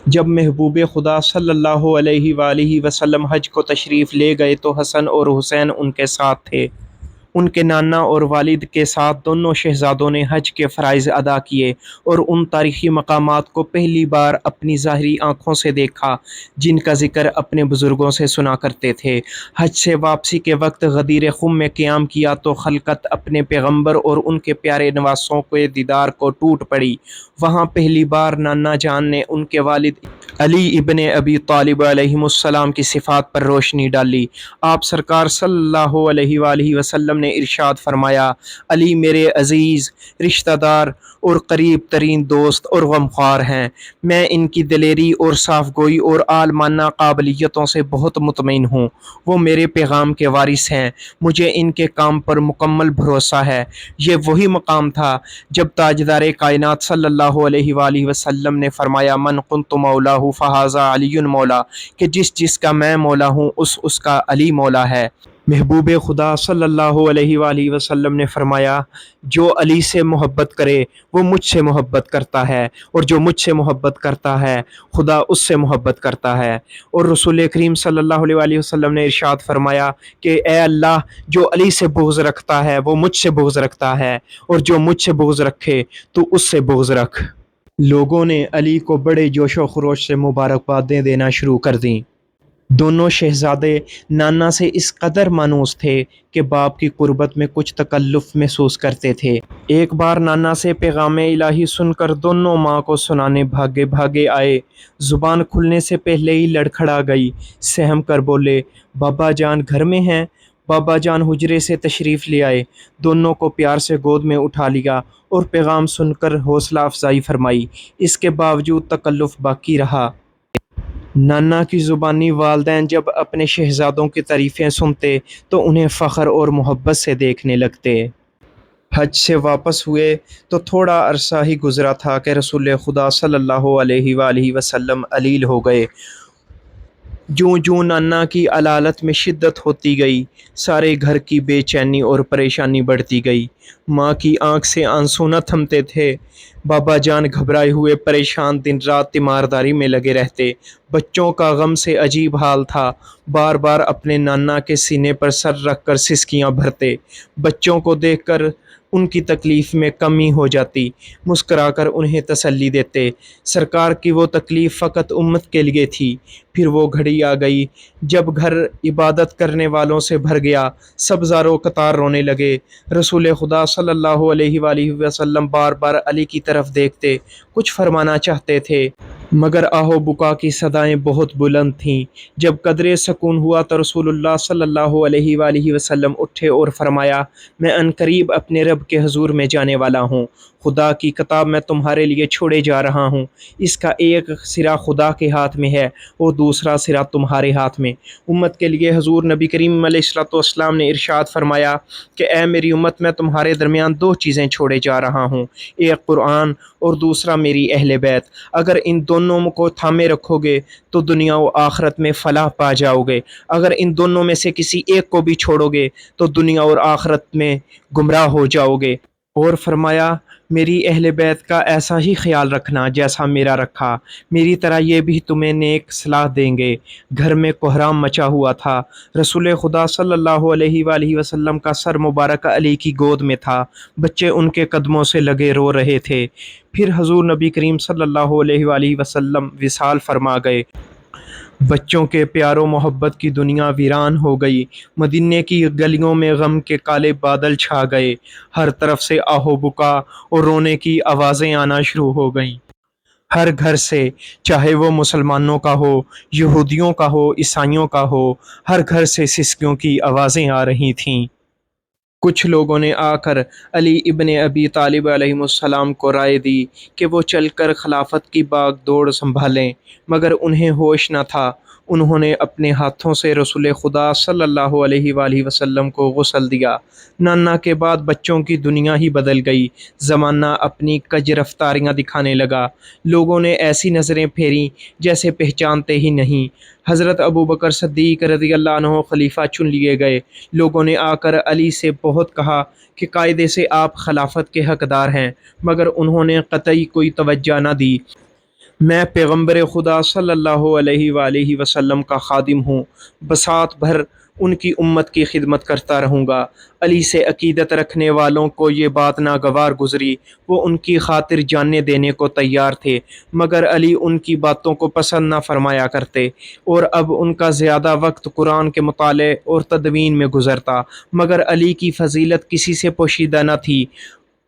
A: جب محبوب خدا صلی اللہ علیہ وآلہ وسلم حج کو تشریف لے گئے تو حسن اور حسین ان کے ساتھ تھے۔ ان کے نانا اور والد کے ساتھ دونوں شہزادوں نے حج کے فرائض ادا کیے اور ان تاریخی مقامات کو پہلی بار اپنی ظاہری آنکھوں سے دیکھا جن کا ذکر اپنے بزرگوں سے سنا کرتے تھے۔ حج سے واپسی کے وقت غدیر خم میں قیام کیا تو خلقت اپنے پیغمبر اور ان کے پیارے نواسوں کے دیدار کو ٹوٹ پڑی۔ وہاں پہلی بار نانا جان نے ان کے والد علی ابن ابی طالب علیہ السلام کی صفات پر روشنی ڈالی۔ آپ سرکار صلی اللہ علیہ وآلہ وسلم نے ارشاد فرمایا، علی میرے عزیز رشتہ دار اور قریب ترین دوست اور غمخوار ہیں، میں ان کی دلیری اور صاف گوئی اور عالمانہ قابلیتوں سے بہت مطمئن ہوں، وہ میرے پیغام کے وارث ہیں، مجھے ان کے کام پر مکمل بھروسہ ہے۔ یہ وہی مقام تھا جب تاجدار کائنات صلی اللہ علیہ وآلہ وسلم نے فرمایا، من کنت مولاہ فہذا علی مولا، کہ جس کا میں مولا ہوں اس کا علی مولا ہے۔ محبوب خدا صلی اللہ علیہ وآلہ وسلم نے فرمایا، جو علی سے محبت کرے وہ مجھ سے محبت کرتا ہے، اور جو مجھ سے محبت کرتا ہے خدا اس سے محبت کرتا ہے۔ اور رسول کریم صلی اللہ علیہ وآلہ وسلم نے ارشاد فرمایا کہ اے اللہ، جو علی سے بغض رکھتا ہے وہ مجھ سے بغض رکھتا ہے، اور جو مجھ سے بغض رکھے تو اس سے بغض رکھ۔ لوگوں نے علی کو بڑے جوش و خروش سے مبارکبادیں دینا شروع کر دیں۔ دونوں شہزادے نانا سے اس قدر مانوس تھے کہ باپ کی قربت میں کچھ تکلف محسوس کرتے تھے۔ ایک بار نانا سے پیغام الہی سن کر دونوں ماں کو سنانے بھاگے بھاگے آئے۔ زبان کھلنے سے پہلے ہی لڑکھڑا گئی، سہم کر بولے، بابا جان گھر میں ہیں؟ بابا جان حجرے سے تشریف لے آئے، دونوں کو پیار سے گود میں اٹھا لیا اور پیغام سن کر حوصلہ افزائی فرمائی۔ اس کے باوجود تکلف باقی رہا۔ نانا کی زبانی والدین جب اپنے شہزادوں کی تعریفیں سنتے تو انہیں فخر اور محبت سے دیکھنے لگتے۔ حج سے واپس ہوئے تو تھوڑا عرصہ ہی گزرا تھا کہ رسول خدا صلی اللہ علیہ وآلہ وسلم علیل ہو گئے۔ جوں جوں نانا کی علالت میں شدت ہوتی گئی، سارے گھر کی بے چینی اور پریشانی بڑھتی گئی۔ ماں کی آنکھ سے آنسو نہ تھمتے تھے۔ بابا جان گھبرائے ہوئے پریشان دن رات تیمارداری میں لگے رہتے۔ بچوں کا غم سے عجیب حال تھا، بار بار اپنے نانا کے سینے پر سر رکھ کر سسکیاں بھرتے۔ بچوں کو دیکھ کر ان کی تکلیف میں کمی ہو جاتی، مسکرا کر انہیں تسلی دیتے۔ سرکار کی وہ تکلیف فقط امت کے لیے تھی۔ پھر وہ گھڑی آ گئی جب گھر عبادت کرنے والوں سے بھر گیا، سب زاروں قطار رونے لگے۔ رسول خدا صلی اللہ علیہ وآلہ وسلم بار بار علی کی طرف دیکھتے، کچھ فرمانا چاہتے تھے مگر آہو بکا کی صدائیں بہت بلند تھیں۔ جب قدرے سکون ہوا تو رسول اللہ صلی اللہ علیہ وآلہ وسلم اٹھے اور فرمایا، میں عنقریب اپنے رب کے حضور میں جانے والا ہوں۔ خدا کی کتاب میں تمہارے لیے چھوڑے جا رہا ہوں۔ اس کا ایک سرا خدا کے ہاتھ میں ہے اور دوسرا سرا تمہارے ہاتھ میں۔ امت کے لیے حضور نبی کریم علیہ السلام نے ارشاد فرمایا کہ اے میری امت، میں تمہارے درمیان دو چیزیں چھوڑے جا رہا ہوں، ایک قرآن اور دوسرا میری اہل بیت۔ اگر ان دونوں کو تھامے رکھو گے تو دنیا و آخرت میں فلاح پا جاؤ گے، اگر ان دونوں میں سے کسی ایک کو بھی چھوڑو گے تو دنیا اور آخرت میں گمراہ ہو جاؤ گے۔ اور فرمایا، میری اہل بیت کا ایسا ہی خیال رکھنا جیسا میرا رکھا، میری طرح یہ بھی تمہیں نیک صلاح دیں گے۔ گھر میں کوہرام مچا ہوا تھا۔ رسول خدا صلی اللہ علیہ وآلہ وسلم کا سر مبارک علی کی گود میں تھا، بچے ان کے قدموں سے لگے رو رہے تھے۔ پھر حضور نبی کریم صلی اللہ علیہ وآلہ وسلم وصال فرما گئے۔ بچوں کے پیار و محبت کی دنیا ویران ہو گئی۔ مدینے کی گلیوں میں غم کے کالے بادل چھا گئے۔ ہر طرف سے آہو بکا اور رونے کی آوازیں آنا شروع ہو گئیں۔ ہر گھر سے، چاہے وہ مسلمانوں کا ہو، یہودیوں کا ہو، عیسائیوں کا ہو، ہر گھر سے سسکیوں کی آوازیں آ رہی تھیں۔ کچھ لوگوں نے آ کر علی ابن ابی طالب علیہ السلام کو رائے دی کہ وہ چل کر خلافت کی باغ دوڑ سنبھالیں، مگر انہیں ہوش نہ تھا۔ انہوں نے اپنے ہاتھوں سے رسول خدا صلی اللہ علیہ وآلہ وسلم کو غسل دیا۔ نانا کے بعد بچوں کی دنیا ہی بدل گئی۔ زمانہ اپنی کج رفتاریاں دکھانے لگا۔ لوگوں نے ایسی نظریں پھیریں جیسے پہچانتے ہی نہیں۔ حضرت ابوبکر صدیق رضی اللہ عنہ خلیفہ چن لیے گئے۔ لوگوں نے آ کر علی سے بہت کہا کہ قاعدے سے آپ خلافت کے حقدار ہیں، مگر انہوں نے قطعی کوئی توجہ نہ دی۔ میں پیغمبر خدا صلی اللہ علیہ وآلہ وسلم کا خادم ہوں، بساط بھر ان کی امت کی خدمت کرتا رہوں گا۔ علی سے عقیدت رکھنے والوں کو یہ بات ناگوار گزری، وہ ان کی خاطر جانیں دینے کو تیار تھے، مگر علی ان کی باتوں کو پسند نہ فرمایا کرتے، اور اب ان کا زیادہ وقت قرآن کے مطالعے اور تدوین میں گزرتا، مگر علی کی فضیلت کسی سے پوشیدہ نہ تھی۔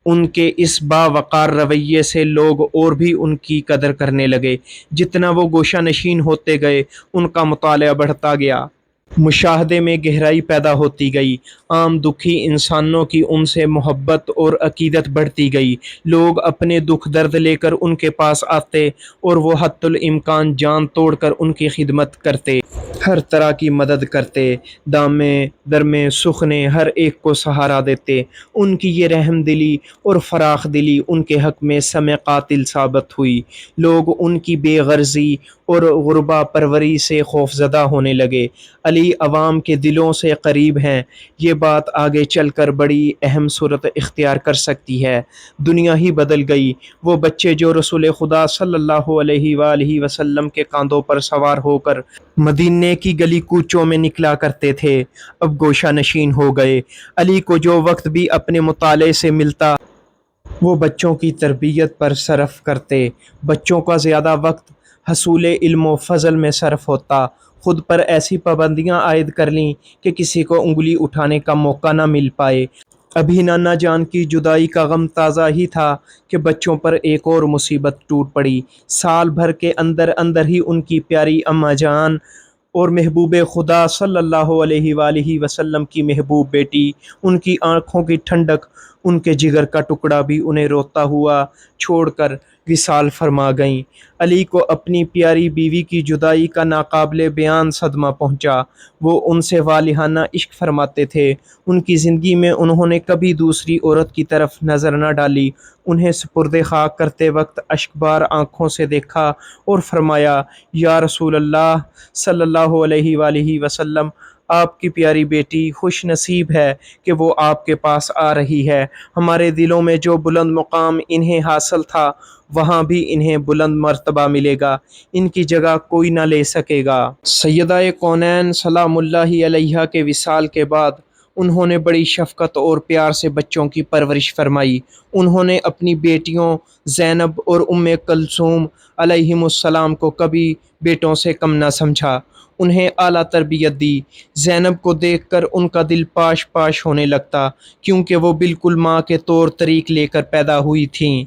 A: ان کے اس باوقار رویے سے لوگ اور بھی ان کی قدر کرنے لگے۔ جتنا وہ گوشہ نشین ہوتے گئے، ان کا مطالعہ بڑھتا گیا۔ مشاہدے میں گہرائی پیدا ہوتی گئی۔ عام دکھی انسانوں کی ان سے محبت اور عقیدت بڑھتی گئی۔ لوگ اپنے دکھ درد لے کر ان کے پاس آتے اور وہ حتی الامکان جان توڑ کر ان کی خدمت کرتے، ہر طرح کی مدد کرتے، دامے درمے سخنے ہر ایک کو سہارا دیتے۔ ان کی یہ رحم دلی اور فراخ دلی ان کے حق میں سم قاتل ثابت ہوئی۔ لوگ ان کی بے غرضی اور غربا پروری سے خوفزدہ ہونے لگے۔ علی عوام کے دلوں سے قریب ہیں، یہ بات آگے چل کر بڑی اہم صورت اختیار کر سکتی ہے۔ دنیا ہی بدل گئی۔ وہ بچے جو رسول خدا صلی اللہ علیہ وآلہ وسلم کے کاندھوں پر سوار ہو کر مدینے کی گلی کوچوں میں نکلا کرتے تھے، اب گوشہ نشین ہو گئے۔ علی کو جو وقت بھی اپنے مطالعے سے ملتا، وہ بچوں کی تربیت پر صرف کرتے۔ بچوں کا زیادہ وقت حصول علم و فضل میں صرف ہوتا، خود پر ایسی پابندیاں عائد کر لیں کہ کسی کو انگلی اٹھانے کا موقع نہ مل پائے۔ ابھی نانا جان کی جدائی کا غم تازہ ہی تھا کہ بچوں پر ایک اور مصیبت ٹوٹ پڑی۔ سال بھر کے اندر اندر ہی ان کی پیاری اماں جان اور محبوب خدا صلی اللہ علیہ وآلہ وسلم کی محبوب بیٹی، ان کی آنکھوں کی ٹھنڈک، ان کے جگر کا ٹکڑا بھی انہیں روتا ہوا چھوڑ کر وصال فرما گئیں۔ علی کو اپنی پیاری بیوی کی جدائی کا ناقابل بیان صدمہ پہنچا۔ وہ ان سے والہانہ عشق فرماتے تھے۔ ان کی زندگی میں انہوں نے کبھی دوسری عورت کی طرف نظر نہ ڈالی۔ انہیں سپرد خاک کرتے وقت اشکبار آنکھوں سے دیکھا اور فرمایا، یا رسول اللہ صلی اللہ علیہ وآلہ وسلم، آپ کی پیاری بیٹی خوش نصیب ہے کہ وہ آپ کے پاس آ رہی ہے۔ ہمارے دلوں میں جو بلند مقام انہیں حاصل تھا، وہاں بھی انہیں بلند مرتبہ ملے گا، ان کی جگہ کوئی نہ لے سکے گا۔ سیدہ کونین سلام اللہ علیہا کے وصال کے بعد انہوں نے بڑی شفقت اور پیار سے بچوں کی پرورش فرمائی۔ انہوں نے اپنی بیٹیوں زینب اور کلثوم علیہم السلام کو کبھی بیٹوں سے کم نہ سمجھا، انہیں اعلیٰ تربیت دی۔ زینب کو دیکھ کر ان کا دل پاش پاش ہونے لگتا، کیونکہ وہ بالکل ماں کے طور طریق لے کر پیدا ہوئی تھیں۔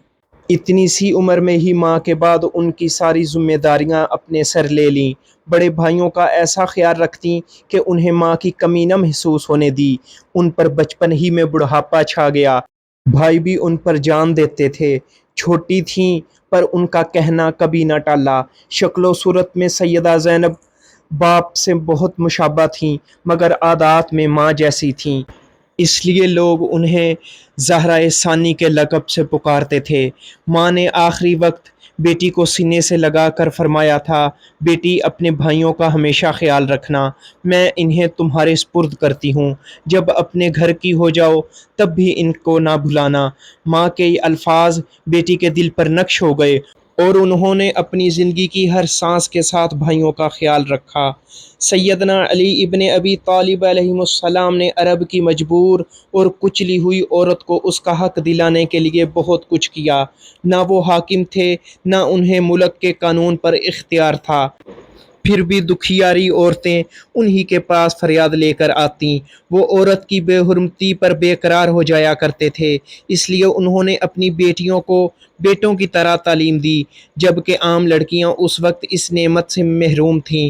A: اتنی سی عمر میں ہی ماں کے بعد ان کی ساری ذمہ داریاں اپنے سر لے لیں۔ بڑے بھائیوں کا ایسا خیال رکھتیں کہ انہیں ماں کی کمی نہ محسوس ہونے دی۔ ان پر بچپن ہی میں بڑھاپا چھا گیا۔ بھائی بھی ان پر جان دیتے تھے۔ چھوٹی تھیں پر ان کا کہنا کبھی نہ ٹالا۔ شکل و صورت میں سیدہ زینب باپ سے بہت مشابہ تھیں، مگر عادات میں ماں جیسی تھیں۔ اس لیے لوگ انہیں زہرۂ ثانی کے لقب سے پکارتے تھے۔ ماں نے آخری وقت بیٹی کو سینے سے لگا کر فرمایا تھا، بیٹی اپنے بھائیوں کا ہمیشہ خیال رکھنا، میں انہیں تمہارے سپرد کرتی ہوں، جب اپنے گھر کی ہو جاؤ تب بھی ان کو نہ بھلانا۔ ماں کے یہ الفاظ بیٹی کے دل پر نقش ہو گئے اور انہوں نے اپنی زندگی کی ہر سانس کے ساتھ بھائیوں کا خیال رکھا۔ سیدنا علی ابن ابی طالب علیہ السلام نے عرب کی مجبور اور کچلی ہوئی عورت کو اس کا حق دلانے کے لیے بہت کچھ کیا۔ نہ وہ حاکم تھے، نہ انہیں ملک کے قانون پر اختیار تھا، پھر بھی دکھیاری عورتیں انہی کے پاس فریاد لے کر آتیں۔ وہ عورت کی بے حرمتی پر بے قرار ہو جایا کرتے تھے، اس لیے انہوں نے اپنی بیٹیوں کو بیٹوں کی طرح تعلیم دی، جبکہ عام لڑکیاں اس وقت اس نعمت سے محروم تھیں۔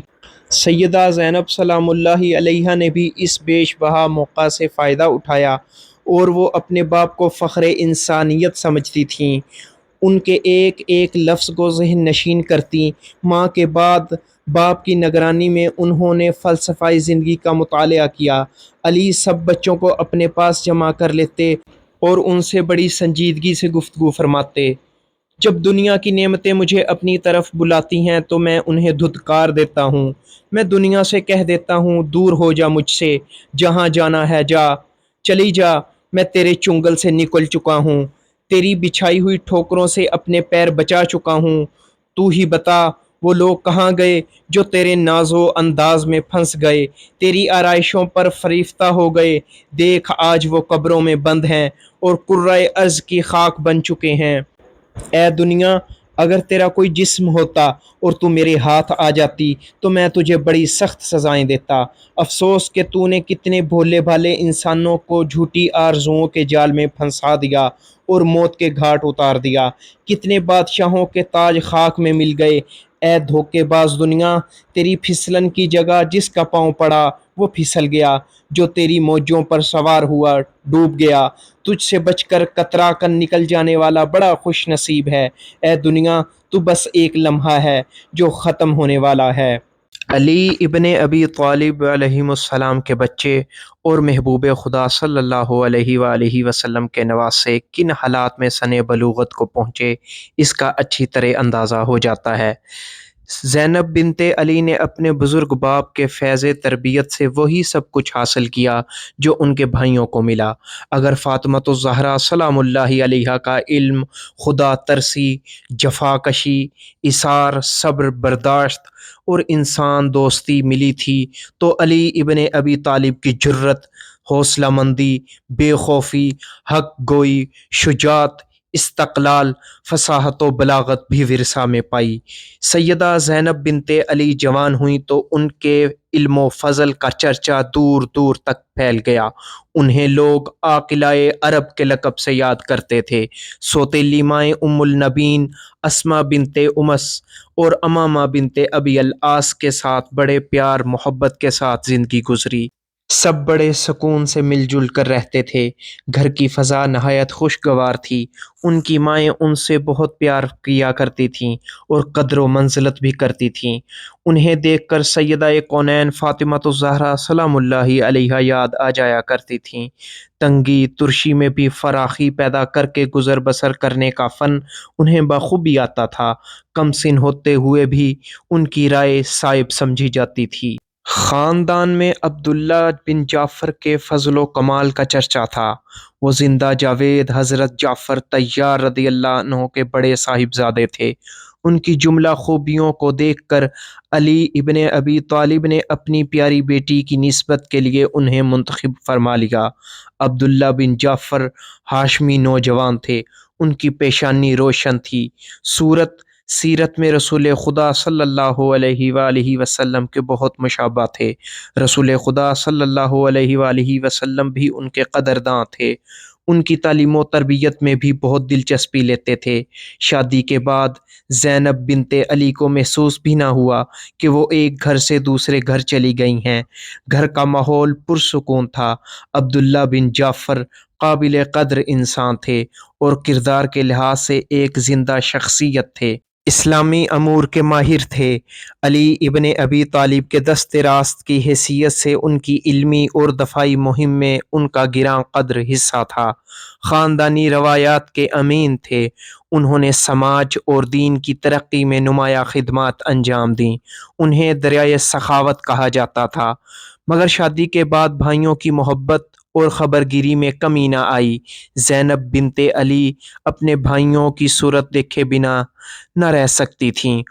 A: سیدہ زینب سلام اللہ علیہا نے بھی اس بیش بہا موقع سے فائدہ اٹھایا اور وہ اپنے باپ کو فخر انسانیت سمجھتی تھیں۔ ان کے ایک ایک لفظ کو ذہن نشین کرتیں۔ ماں کے بعد باپ کی نگرانی میں انہوں نے فلسفہ زندگی کا مطالعہ کیا۔ علی سب بچوں کو اپنے پاس جمع کر لیتے اور ان سے بڑی سنجیدگی سے گفتگو فرماتے۔ جب دنیا کی نعمتیں مجھے اپنی طرف بلاتی ہیں تو میں انہیں دھتکار دیتا ہوں۔ میں دنیا سے کہہ دیتا ہوں، دور ہو جا مجھ سے، جہاں جانا ہے جا، چلی جا، میں تیرے چنگل سے نکل چکا ہوں، تیری بچھائی ہوئی ٹھوکروں سے اپنے پیر بچا چکا ہوں۔ تو ہی بتا وہ لوگ کہاں گئے جو تیرے ناز و انداز میں پھنس گئے، تیری آرائشوں پر فریفتہ ہو گئے۔ دیکھ آج وہ قبروں میں بند ہیں اور کرۂ ارض کی خاک بن چکے ہیں۔ اے دنیا، اگر تیرا کوئی جسم ہوتا اور تو میرے ہاتھ آ جاتی تو میں تجھے بڑی سخت سزائیں دیتا۔ افسوس کہ تو نے کتنے بھولے بھالے انسانوں کو جھوٹی آرزوؤں کے جال میں پھنسا دیا اور موت کے گھاٹ اتار دیا۔ کتنے بادشاہوں کے تاج خاک میں مل گئے۔ اے دھوکے باز دنیا، تیری پھسلن کی جگہ جس کا پاؤں پڑا وہ پھسل گیا، جو تیری موجوں پر سوار ہوا ڈوب گیا۔ تجھ سے بچ کر کترا کر نکل جانے والا بڑا خوش نصیب ہے۔ اے دنیا، تو بس ایک لمحہ ہے جو ختم ہونے والا ہے۔ علی ابن ابی طالب علیہ السلام کے بچے اور محبوب خدا صلی اللہ علیہ وآلہ وسلم کے نواسے کن حالات میں سن بلوغت کو پہنچے، اس کا اچھی طرح اندازہ ہو جاتا ہے۔ زینب بنت علی نے اپنے بزرگ باپ کے فیض تربیت سے وہی سب کچھ حاصل کیا جو ان کے بھائیوں کو ملا۔ اگر فاطمۃ الزہرا سلام اللہ علیہا کا علم، خدا ترسی، جفا کشی، ایثار، صبر برداشت اور انسان دوستی ملی تھی، تو علی ابن ابی طالب کی جرأت، حوصلہ مندی، بے خوفی، حق گوئی، شجاعت، استقلال، فصاحت و بلاغت بھی ورثہ میں پائی۔ سیدہ زینب بنت علی جوان ہوئیں تو ان کے علم و فضل کا چرچا دور دور تک پھیل گیا۔ انہیں لوگ عاقلۂ عرب کے لقب سے یاد کرتے تھے۔ سوتیلی مائیں ام النبیین اسماء بنت امس اور امامہ بنت ابی العاص کے ساتھ بڑے پیار محبت کے ساتھ زندگی گزری۔ سب بڑے سکون سے مل جل کر رہتے تھے۔ گھر کی فضا نہایت خوشگوار تھی۔ ان کی مائیں ان سے بہت پیار کیا کرتی تھیں اور قدر و منزلت بھی کرتی تھیں۔ انہیں دیکھ کر سیدہ کونین فاطمۃ الزہرا سلام اللہ علیہا یاد آ جایا کرتی تھیں۔ تنگی ترشی میں بھی فراخی پیدا کر کے گزر بسر کرنے کا فن انہیں بخوبی آتا تھا۔ کم سن ہوتے ہوئے بھی ان کی رائے صائب سمجھی جاتی تھی۔ خاندان میں عبداللہ بن جعفر کے فضل و کمال کا چرچا تھا۔ وہ زندہ جاوید حضرت جعفر طیار رضی اللہ عنہ کے بڑے صاحبزادے تھے۔ ان کی جملہ خوبیوں کو دیکھ کر علی ابن ابی طالب نے اپنی پیاری بیٹی کی نسبت کے لیے انہیں منتخب فرما لیا۔ عبداللہ بن جعفر ہاشمی نوجوان تھے۔ ان کی پیشانی روشن تھی۔ سیرت میں رسول خدا صلی اللہ علیہ وآلہ وسلم کے بہت مشابہ تھے۔ رسول خدا صلی اللہ علیہ وآلہ وسلم بھی ان کے قدرداں تھے۔ ان کی تعلیم و تربیت میں بھی بہت دلچسپی لیتے تھے۔ شادی کے بعد زینب بنت علی کو محسوس بھی نہ ہوا کہ وہ ایک گھر سے دوسرے گھر چلی گئی ہیں۔ گھر کا ماحول پرسکون تھا۔ عبداللہ بن جعفر قابل قدر انسان تھے اور کردار کے لحاظ سے ایک زندہ شخصیت تھے۔ اسلامی امور کے ماہر تھے۔ علی ابن ابی طالب کے دست راست کی حیثیت سے ان کی علمی اور دفاعی مہم میں ان کا گراں قدر حصہ تھا۔ خاندانی روایات کے امین تھے۔ انہوں نے سماج اور دین کی ترقی میں نمایاں خدمات انجام دیں۔ انہیں دریائے سخاوت کہا جاتا تھا۔ مگر شادی کے بعد بھائیوں کی محبت اور خبرگیری میں کمی نہ آئی۔ زینب بنت علی اپنے بھائیوں کی صورت دیکھے بنا نہ رہ سکتی تھیں۔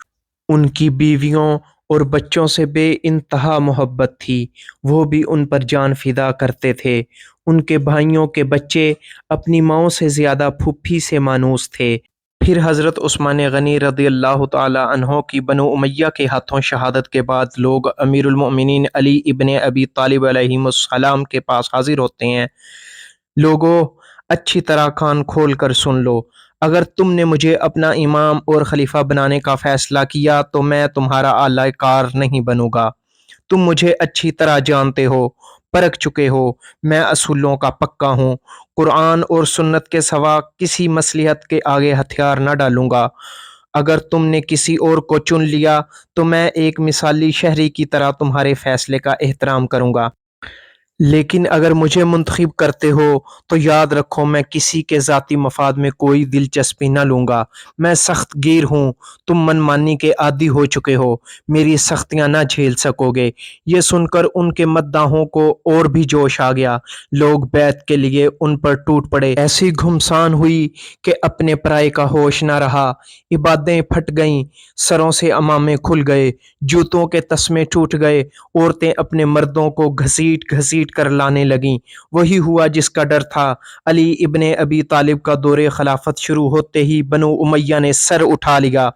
A: ان کی بیویوں اور بچوں سے بے انتہا محبت تھی۔ وہ بھی ان پر جان فدا کرتے تھے۔ ان کے بھائیوں کے بچے اپنی ماؤں سے زیادہ پھوپھی سے مانوس تھے۔ پھر حضرت عثمان غنی رضی اللہ تعالی عنہ کی بنو امیہ کے ہاتھوں شہادت کے بعد لوگ امیر المؤمنین علی ابن ابی طالب علیہ السلام کے پاس حاضر ہوتے ہیں۔ لوگوں، اچھی طرح کان کھول کر سن لو۔ اگر تم نے مجھے اپنا امام اور خلیفہ بنانے کا فیصلہ کیا تو میں تمہارا اعلی کار نہیں بنوں گا۔ تم مجھے اچھی طرح جانتے ہو، پرکھ چکے ہو۔ میں اصولوں کا پکا ہوں۔ قرآن اور سنت کے سوا کسی مصلحت کے آگے ہتھیار نہ ڈالوں گا۔ اگر تم نے کسی اور کو چن لیا تو میں ایک مثالی شہری کی طرح تمہارے فیصلے کا احترام کروں گا۔ لیکن اگر مجھے منتخب کرتے ہو تو یاد رکھو میں کسی کے ذاتی مفاد میں کوئی دلچسپی نہ لوں گا۔ میں سخت گیر ہوں۔ تم من مانی کے عادی ہو چکے ہو۔ میری سختیاں نہ جھیل سکو گے۔ یہ سن کر ان کے مداحوں کو اور بھی جوش آ گیا۔ لوگ بیعت کے لیے ان پر ٹوٹ پڑے۔ ایسی گھمسان ہوئی کہ اپنے پرائے کا ہوش نہ رہا۔ عبادیں پھٹ گئیں، سروں سے عمامے کھل گئے، جوتوں کے تسمے ٹوٹ گئے۔ عورتیں اپنے مردوں کو گھسیٹ گھسیٹ کر لانے لگیں۔ وہی ہوا جس کا ڈر تھا۔ علی ابن ابی طالب کا دور خلافت شروع ہوتے ہی بنو امیہ نے سر اٹھا لیا۔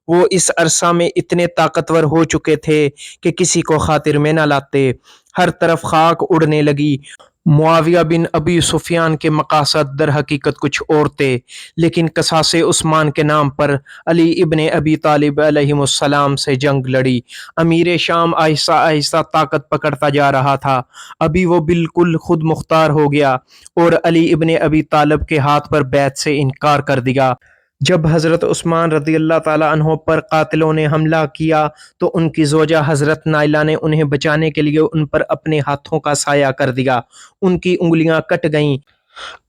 A: وہ اس عرصہ میں اتنے طاقتور ہو چکے تھے کہ کسی کو خاطر میں نہ لاتے۔ ہر طرف خاک اڑنے لگی۔ معاویہ بن ابی سفیان کے مقاصد در حقیقت کچھ اور تھے، لیکن قصاص عثمان کے نام پر علی ابن ابی طالب علیہ السلام سے جنگ لڑی۔ امیر شام آہستہ آہستہ طاقت پکڑتا جا رہا تھا۔ ابھی وہ بالکل خود مختار ہو گیا اور علی ابن ابی طالب کے ہاتھ پر بیعت سے انکار کر دیا۔ جب حضرت عثمان رضی اللہ تعالیٰ عنہ پر قاتلوں نے حملہ کیا تو ان کی زوجہ حضرت نائلہ نے انہیں بچانے کے لیے ان پر اپنے ہاتھوں کا سایہ کر دیا۔ ان کی انگلیاں کٹ گئیں۔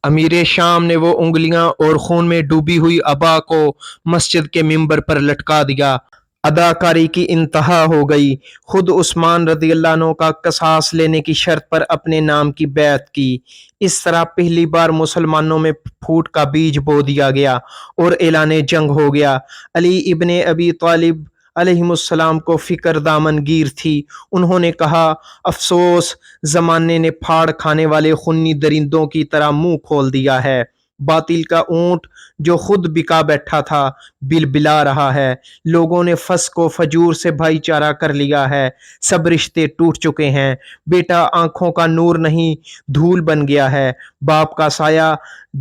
A: امیر شام نے وہ انگلیاں اور خون میں ڈوبی ہوئی عبا کو مسجد کے منبر پر لٹکا دیا۔ اداکاری کی انتہا ہو گئی۔ خود عثمان رضی اللہ عنہ کا قصاص لینے کی شرط پر اپنے نام کی بیعت کی۔ اس طرح پہلی بار مسلمانوں میں پھوٹ کا بیج بو دیا گیا اور اعلان جنگ ہو گیا۔ علی ابن ابی طالب علیہ السلام کو فکر دامن گیر تھی۔ انہوں نے کہا، افسوس، زمانے نے پھاڑ کھانے والے خونی درندوں کی طرح منہ کھول دیا ہے۔ باطل کا اونٹ جو خود بکا بیٹھا تھا بلبلا رہا ہے۔ لوگوں نے فسق و فجور سے بھائی چارہ کر لیا ہے، سب رشتے ٹوٹ چکے ہیں۔ بیٹا آنکھوں کا نور نہیں دھول بن گیا ہے، باپ کا سایہ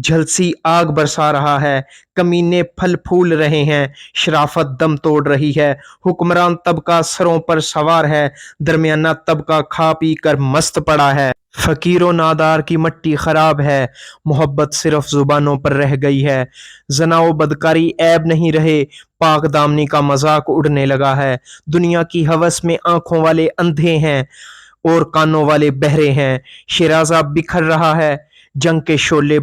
A: جھلسی آگ برسا رہا ہے۔ کمینے پھل پھول رہے ہیں، شرافت دم توڑ رہی ہے۔ حکمران طبقہ سروں پر سوار ہے، درمیانہ طبقہ کھا پی کر مست پڑا ہے۔ فقیر و نادار کی مٹی خراب ہے، محبت صرف زبانوں پر رہ گئی ہے۔ زنا و بدکاری عیب نہیں رہے، پاک دامنی کا مذاق اڑنے لگا ہے۔ دنیا کی ہوس میں آنکھوں والے اندھے ہیں اور کانوں والے بہرے ہیں۔ شیرازہ بکھر رہا ہے، جنگ کے شعلے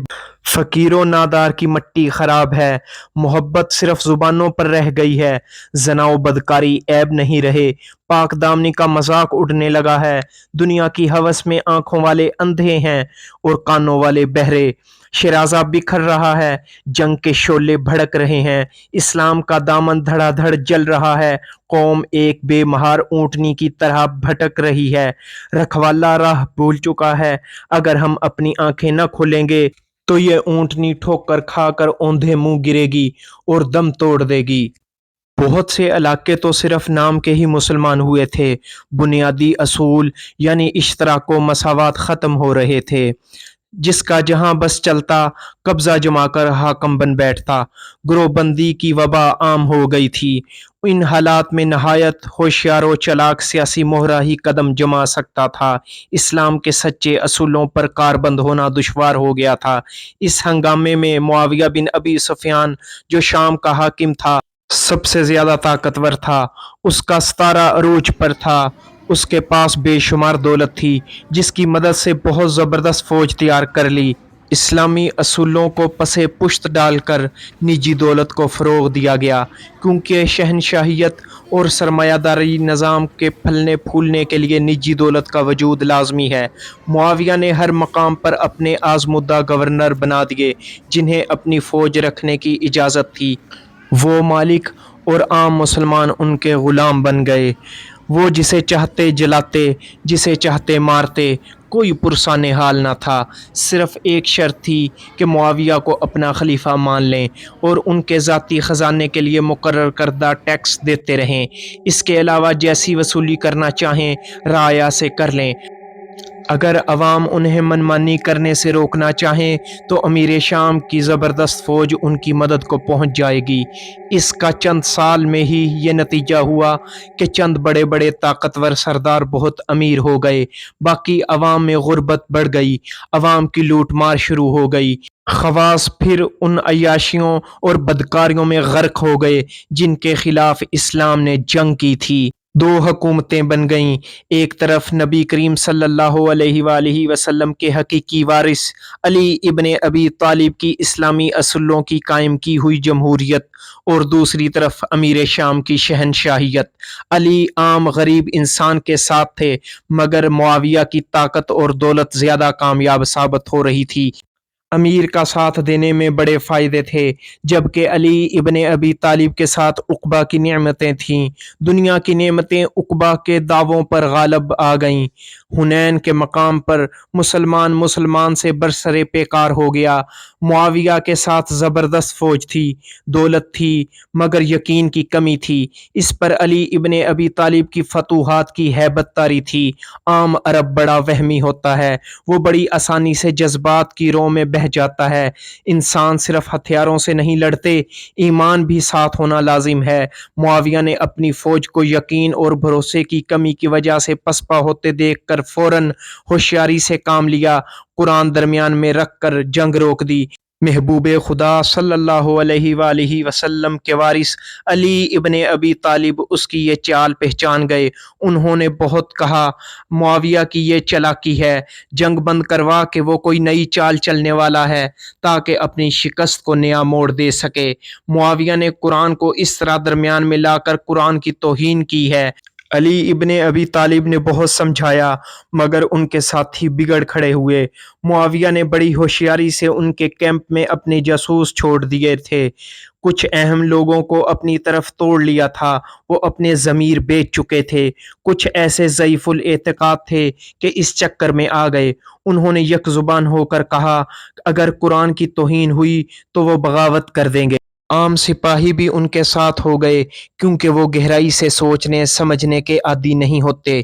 A: فقیر و نادار کی مٹی خراب ہے، محبت صرف زبانوں پر رہ گئی ہے۔ زنا و بدکاری عیب نہیں رہے، پاک دامنی کا مذاق اڑنے لگا ہے۔ دنیا کی ہوس میں آنکھوں والے اندھے ہیں اور کانوں والے بہرے۔ شیرازہ بکھر رہا ہے، جنگ کے شعلے بھڑک رہے ہیں۔ اسلام کا دامن دھڑا دھڑ جل رہا ہے، قوم ایک بے مہار اونٹنی کی طرح بھٹک رہی ہے۔ رکھوالا راہ بھول چکا ہے، اگر ہم اپنی آنکھیں نہ کھولیں گے تو یہ اونٹنی ٹھوکر کھا کر اوندھے منہ گرے گی اور دم توڑ دے گی۔ بہت سے علاقے تو صرف نام کے ہی مسلمان ہوئے تھے، بنیادی اصول یعنی اشتراک و مساوات ختم ہو رہے تھے۔ جس کا جہاں بس چلتا قبضہ جما کر حاکم بن بیٹھتا، گروہ بندی کی وبا عام ہو گئی تھی۔ ان حالات میں نہایت ہوشیار و چالاک سیاسی مہرہ ہی قدم جما سکتا تھا۔ اسلام کے سچے اصولوں پر کاربند ہونا دشوار ہو گیا تھا۔ اس ہنگامے میں معاویہ بن ابی سفیان جو شام کا حاکم تھا، سب سے زیادہ طاقتور تھا، اس کا ستارہ عروج پر تھا۔ اس کے پاس بے شمار دولت تھی، جس کی مدد سے بہت زبردست فوج تیار کر لی۔ اسلامی اصولوں کو پسے پشت ڈال کر نجی دولت کو فروغ دیا گیا، کیونکہ شہنشاہیت اور سرمایہ داری نظام کے پھلنے پھولنے کے لیے نجی دولت کا وجود لازمی ہے۔ معاویہ نے ہر مقام پر اپنے آزمودہ گورنر بنا دیے، جنہیں اپنی فوج رکھنے کی اجازت تھی۔ وہ مالک اور عام مسلمان ان کے غلام بن گئے۔ وہ جسے چاہتے جلاتے، جسے چاہتے مارتے، کوئی پرسان حال نہ تھا۔ صرف ایک شرط تھی کہ معاویہ کو اپنا خلیفہ مان لیں اور ان کے ذاتی خزانے کے لیے مقرر کردہ ٹیکس دیتے رہیں۔ اس کے علاوہ جیسی وصولی کرنا چاہیں رعایا سے کر لیں۔ اگر عوام انہیں منمانی کرنے سے روکنا چاہیں تو امیر شام کی زبردست فوج ان کی مدد کو پہنچ جائے گی۔ اس کا چند سال میں ہی یہ نتیجہ ہوا کہ چند بڑے بڑے طاقتور سردار بہت امیر ہو گئے، باقی عوام میں غربت بڑھ گئی، عوام کی لوٹ مار شروع ہو گئی۔ خواص پھر ان عیاشیوں اور بدکاریوں میں غرق ہو گئے جن کے خلاف اسلام نے جنگ کی تھی۔ دو حکومتیں بن گئیں، ایک طرف نبی کریم صلی اللہ علیہ وآلہ وسلم کے حقیقی وارث علی ابن ابی طالب کی اسلامی اصولوں کی قائم کی ہوئی جمہوریت، اور دوسری طرف امیر شام کی شہنشاہیت۔ علی عام غریب انسان کے ساتھ تھے، مگر معاویہ کی طاقت اور دولت زیادہ کامیاب ثابت ہو رہی تھی۔ امیر کا ساتھ دینے میں بڑے فائدے تھے، جبکہ علی ابن ابی طالب کے ساتھ عقبہ کی نعمتیں تھیں۔ دنیا کی نعمتیں عقبہ کے دعووں پر غالب آ گئیں۔ حنین کے مقام پر مسلمان سے برسر پیکار ہو گیا۔ معاویہ کے ساتھ زبردست فوج تھی، دولت تھی، مگر یقین کی کمی تھی۔ اس پر علی ابن ابی طالب کی فتوحات کی ہیبت طاری تھی۔ عام عرب بڑا وہمی ہوتا ہے، وہ بڑی آسانی سے جذبات کی رو میں بہہ جاتا ہے۔ انسان صرف ہتھیاروں سے نہیں لڑتے، ایمان بھی ساتھ ہونا لازم ہے۔ معاویہ نے اپنی فوج کو یقین اور بھروسے کی کمی کی وجہ سے پسپا ہوتے دیکھ کر فوراً ہوشیاری سے کام لیا، قرآن درمیان میں رکھ کر جنگ روک دی۔ محبوب خدا صلی اللہ علیہ وآلہ وسلم کے وارث علی ابن ابی طالب اس کی یہ چال پہچان گئے۔ انہوں نے بہت کہا، معاویہ کی یہ چالاکی ہے، جنگ بند کروا کہ وہ کوئی نئی چال چلنے والا ہے تاکہ اپنی شکست کو نیا موڑ دے سکے۔ معاویہ نے قرآن کو اس طرح درمیان میں لا کر قرآن کی توہین کی ہے۔ علی ابن ابی طالب نے بہت سمجھایا، مگر ان کے ساتھی بگڑ کھڑے ہوئے۔ معاویہ نے بڑی ہوشیاری سے ان کے کیمپ میں اپنے جاسوس چھوڑ دیے تھے۔ کچھ اہم لوگوں کو اپنی طرف توڑ لیا تھا، وہ اپنے ضمیر بیچ چکے تھے، کچھ ایسے ضعیف الاعتقاد تھے کہ اس چکر میں آ گئے۔ انہوں نے یک زبان ہو کر کہا اگر قرآن کی توہین ہوئی تو وہ بغاوت کر دیں گے۔ عام سپاہی بھی ان کے ساتھ ہو گئے کیونکہ وہ گہرائی سے سوچنے سمجھنے کے عادی نہیں ہوتے۔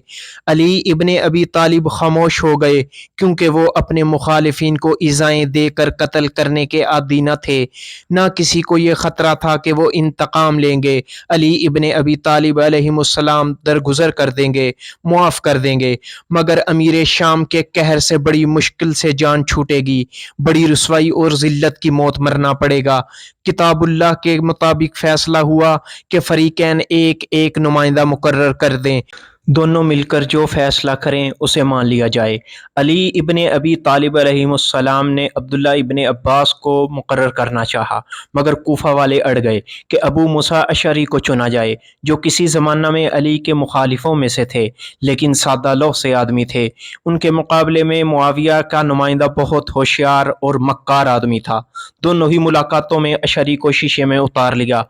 A: علی ابن ابی طالب خاموش ہو گئے کیونکہ وہ اپنے مخالفین کو ایذائیں دے کر قتل کرنے کے عادی نہ تھے، نہ کسی کو یہ خطرہ تھا کہ وہ انتقام لیں گے۔ علی ابن ابی طالب علیہ السلام درگزر کر دیں گے، معاف کر دیں گے، مگر امیر شام کے قہر سے بڑی مشکل سے جان چھوٹے گی، بڑی رسوائی اور ذلت کی موت مرنا پڑے گا۔ کتاب اللہ کے مطابق فیصلہ ہوا کہ فریقین ایک ایک نمائندہ مقرر کر دیں، دونوں مل کر جو فیصلہ کریں اسے مان لیا جائے۔ علی ابن ابی طالب علیہ السلام نے عبداللہ ابن عباس کو مقرر کرنا چاہا، مگر کوفہ والے اڑ گئے کہ ابو موسیٰ اشعری کو چنا جائے، جو کسی زمانہ میں علی کے مخالفوں میں سے تھے لیکن سادہ لوح سے آدمی تھے۔ ان کے مقابلے میں معاویہ کا نمائندہ بہت ہوشیار اور مکار آدمی تھا۔ دونوں ہی ملاقاتوں میں اشعری کو شیشے میں اتار لیا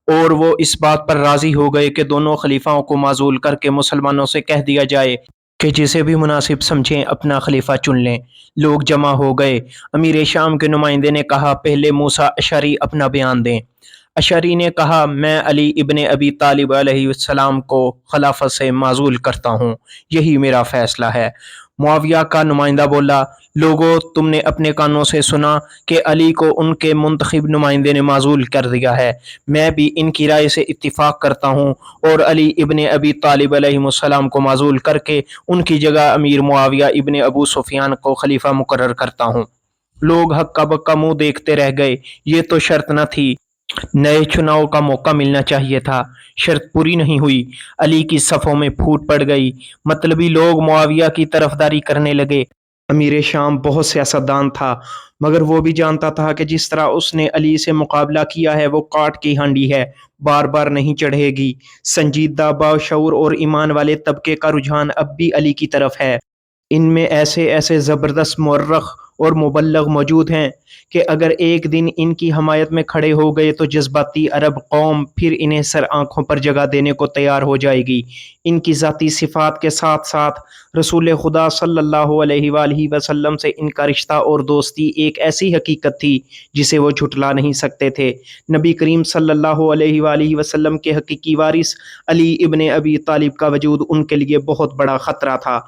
A: اور وہ اس بات پر راضی ہو گئے کہ دونوں خلیفاؤں کو معزول کر کے مسلمانوں سے کہہ دیا جائے کہ جسے بھی مناسب سمجھیں اپنا خلیفہ چن لیں۔ لوگ جمع ہو گئے۔ امیر شام کے نمائندے نے کہا پہلے موسیٰ اشعری اپنا بیان دیں۔ اشعری نے کہا میں علی ابن ابی طالب علیہ السلام کو خلافت سے معزول کرتا ہوں، یہی میرا فیصلہ ہے۔ معاویہ کا نمائندہ بولا لوگو تم نے اپنے کانوں سے سنا کہ علی کو ان کے منتخب نمائندے نے معزول کر دیا ہے، میں بھی ان کی رائے سے اتفاق کرتا ہوں اور علی ابن ابی طالب علیہ السلام کو معزول کر کے ان کی جگہ امیر معاویہ ابن ابو سفیان کو خلیفہ مقرر کرتا ہوں۔ لوگ ہکا بکا منہ دیکھتے رہ گئے۔ یہ تو شرط نہ تھی، نئے چناؤ کا موقع ملنا چاہیے تھا۔ شرط پوری نہیں ہوئی، علی کی صفوں میں پھوٹ پڑ گئی، مطلبی لوگ معاویہ کی طرفداری کرنے لگے۔ امیر شام بہت سیاستدان تھا، مگر وہ بھی جانتا تھا کہ جس طرح اس نے علی سے مقابلہ کیا ہے وہ کاٹ کی ہانڈی ہے، بار بار نہیں چڑھے گی۔ سنجیدہ باشعور اور ایمان والے طبقے کا رجحان اب بھی علی کی طرف ہے۔ ان میں ایسے ایسے زبردست مورخ اور مبلغ موجود ہیں کہ اگر ایک دن ان کی حمایت میں کھڑے ہو گئے تو جذباتی عرب قوم پھر انہیں سر آنکھوں پر جگہ دینے کو تیار ہو جائے گی۔ ان کی ذاتی صفات کے ساتھ ساتھ رسول خدا صلی اللہ علیہ وآلہ وسلم سے ان کا رشتہ اور دوستی ایک ایسی حقیقت تھی جسے وہ جھٹلا نہیں سکتے تھے۔ نبی کریم صلی اللہ علیہ وآلہ وسلم کے حقیقی وارث علی ابن ابی طالب کا وجود ان کے لیے بہت بڑا خطرہ تھا۔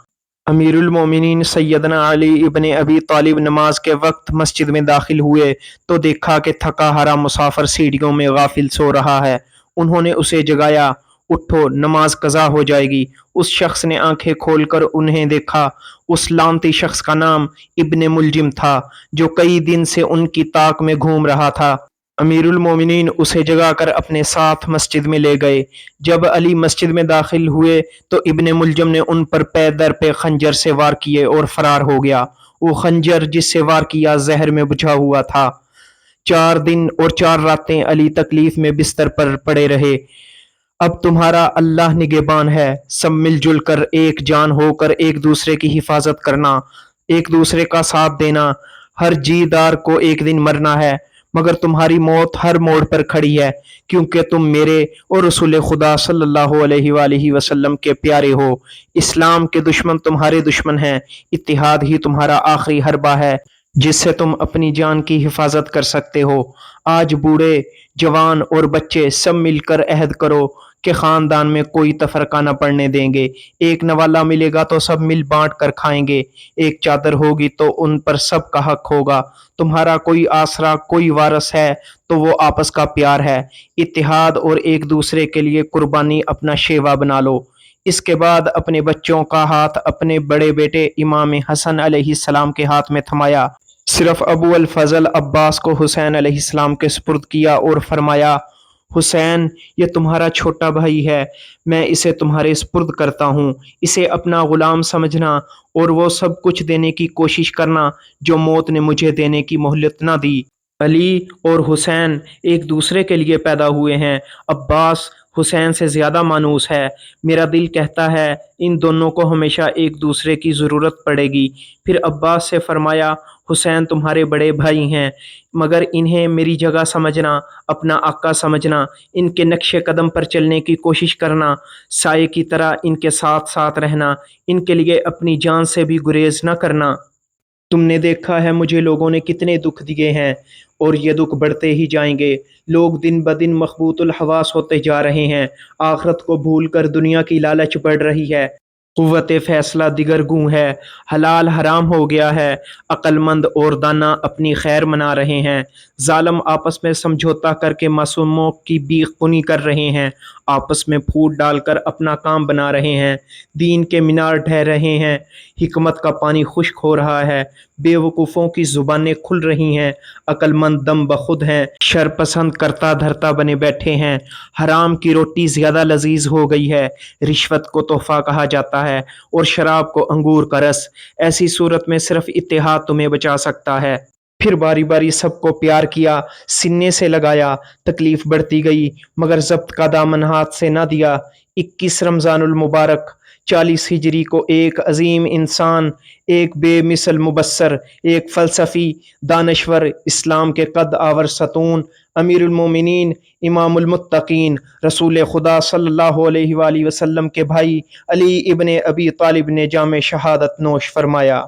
A: امیر المومنین سیدنا علی ابن ابی طالب نماز کے وقت مسجد میں داخل ہوئے تو دیکھا کہ تھکا ہارا مسافر سیڑھیوں میں غافل سو رہا ہے۔ انہوں نے اسے جگایا، اٹھو نماز قضا ہو جائے گی۔ اس شخص نے آنکھیں کھول کر انہیں دیکھا۔ اس لعنتی شخص کا نام ابن ملجم تھا جو کئی دن سے ان کی طاق میں گھوم رہا تھا۔ امیر المومنین اسے جگا کر اپنے ساتھ مسجد میں لے گئے۔ جب علی مسجد میں داخل ہوئے تو ابن ملجم نے ان پر پے در پہ خنجر سے وار کیے اور فرار ہو گیا۔ وہ خنجر جس سے وار کیا زہر میں بجھا ہوا تھا۔ 4 دن اور 4 راتیں علی تکلیف میں بستر پر پڑے رہے۔ اب تمہارا اللہ نگہبان ہے، سب مل جل کر ایک جان ہو کر ایک دوسرے کی حفاظت کرنا، ایک دوسرے کا ساتھ دینا۔ ہر جی دار کو ایک دن مرنا ہے، مگر تمہاری موت ہر موڑ پر کھڑی ہے، کیونکہ تم میرے اور رسول خدا صلی اللہ علیہ وآلہ وسلم کے پیارے ہو۔ اسلام کے دشمن تمہارے دشمن ہیں، اتحاد ہی تمہارا آخری حربہ ہے جس سے تم اپنی جان کی حفاظت کر سکتے ہو۔ آج بوڑھے، جوان اور بچے سب مل کر عہد کرو کہ خاندان میں کوئی تفرقہ نہ پڑنے دیں گے۔ ایک نوالا ملے گا تو سب مل بانٹ کر کھائیں گے، ایک چادر ہوگی تو ان پر سب کا حق ہوگا۔ تمہارا کوئی آسرا، کوئی وارث ہے تو وہ آپس کا پیار ہے۔ اتحاد اور ایک دوسرے کے لیے قربانی اپنا شیوا بنا لو۔ اس کے بعد اپنے بچوں کا ہاتھ اپنے بڑے بیٹے امام حسن علیہ السلام کے ہاتھ میں تھمایا۔ صرف ابو الفضل عباس کو حسین علیہ السلام کے سپرد کیا اور فرمایا حسین یہ تمہارا چھوٹا بھائی ہے، میں اسے تمہارے سپرد کرتا ہوں، اسے اپنا غلام سمجھنا اور وہ سب کچھ دینے کی کوشش کرنا جو موت نے مجھے دینے کی مہلت نہ دی۔ علی اور حسین ایک دوسرے کے لیے پیدا ہوئے ہیں، عباس حسین سے زیادہ مانوس ہے۔ میرا دل کہتا ہے ان دونوں کو ہمیشہ ایک دوسرے کی ضرورت پڑے گی۔ پھر عباس سے فرمایا حسین تمہارے بڑے بھائی ہیں، مگر انہیں میری جگہ سمجھنا، اپنا آقا سمجھنا، ان کے نقش قدم پر چلنے کی کوشش کرنا، سائے کی طرح ان کے ساتھ ساتھ رہنا، ان کے لیے اپنی جان سے بھی گریز نہ کرنا۔ تم نے دیکھا ہے مجھے لوگوں نے کتنے دکھ دیے ہیں، اور یہ دکھ بڑھتے ہی جائیں گے۔ لوگ دن بدن مخبوط الحواس ہوتے جا رہے ہیں، آخرت کو بھول کر دنیا کی لالچ بڑھ رہی ہے، قوت فیصلہ دیگر گوں ہے، حلال حرام ہو گیا ہے، عقل مند اور دانا اپنی خیر منا رہے ہیں، ظالم آپس میں سمجھوتا کر کے معصوموں کی بیخ کنی کر رہے ہیں، آپس میں پھوٹ ڈال کر اپنا کام بنا رہے ہیں، دین کے مینار ڈھہ رہے ہیں، حکمت کا پانی خشک ہو رہا ہے، بے وقوفوں کی زبانیں کھل رہی ہیں، عقل مند دم بخود ہیں، شر پسند کرتا دھرتا بنے بیٹھے ہیں، حرام کی روٹی زیادہ لذیذ ہو گئی ہے، رشوت کو تحفہ کہا جاتا ہے اور شراب کو انگور کا رس۔ ایسی صورت میں صرف اتحاد تمہیں بچا سکتا ہے۔ پھر باری باری سب کو پیار کیا، سینے سے لگایا، تکلیف بڑھتی گئی، مگر ضبط کا دامن ہاتھ سے نہ دیا۔ 21 رمضان المبارک 40 ہجری کو ایک عظیم انسان، ایک بے مثل مبصر، ایک فلسفی دانشور، اسلام کے قد آور ستون، امیر المومنین، امام المتقین، رسول خدا صلی اللہ علیہ وآلہ وسلم کے بھائی علی ابن ابی طالب نے جام شہادت نوش فرمایا۔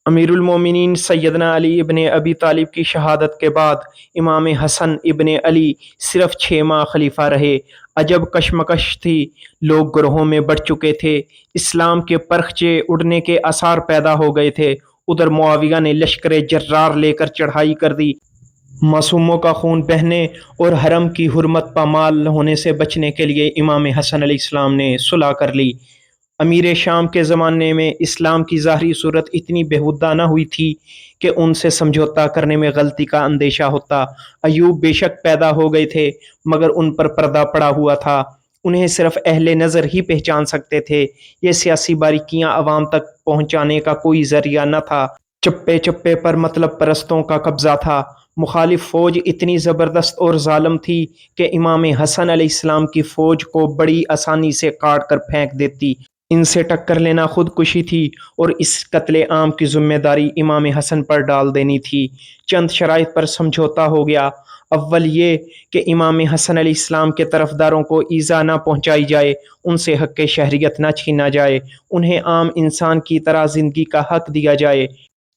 A: امیر المومنین سیدنا علی ابن ابی طالب کی شہادت کے بعد امام حسن ابن علی صرف 6 ماہ خلیفہ رہے۔ عجب کشمکش تھی، لوگ گروہوں میں بڑھ چکے تھے، اسلام کے پرخچے اڑنے کے آثار پیدا ہو گئے تھے۔ ادھر معاویہ نے لشکر جرار لے کر چڑھائی کر دی، معصوموں کا خون بہنے اور حرم کی حرمت پامال ہونے سے بچنے کے لیے امام حسن علیہ السلام نے صلح کر لی۔ امیر شام کے زمانے میں اسلام کی ظاہری صورت اتنی بےہودہ نہ ہوئی تھی کہ ان سے سمجھوتا کرنے میں غلطی کا اندیشہ ہوتا۔ ایوب بے شک پیدا ہو گئے تھے، مگر ان پر پردہ پڑا ہوا تھا، انہیں صرف اہل نظر ہی پہچان سکتے تھے، یہ سیاسی باریکیاں عوام تک پہنچانے کا کوئی ذریعہ نہ تھا، چپے چپے پر مطلب پرستوں کا قبضہ تھا۔ مخالف فوج اتنی زبردست اور ظالم تھی کہ امام حسن علیہ السلام کی فوج کو بڑی آسانی سے کاٹ کر پھینک دیتی، ان سے ٹکر لینا خودکشی تھی اور اس قتل عام کی ذمہ داری امام حسن پر ڈال دینی تھی۔ چند شرائط پر سمجھوتا ہو گیا۔ اول یہ کہ امام حسن علیہ السلام کے طرفداروں کو ایذا نہ پہنچائی جائے، ان سے حق شہریت نہ چھینا جائے، انہیں عام انسان کی طرح زندگی کا حق دیا جائے۔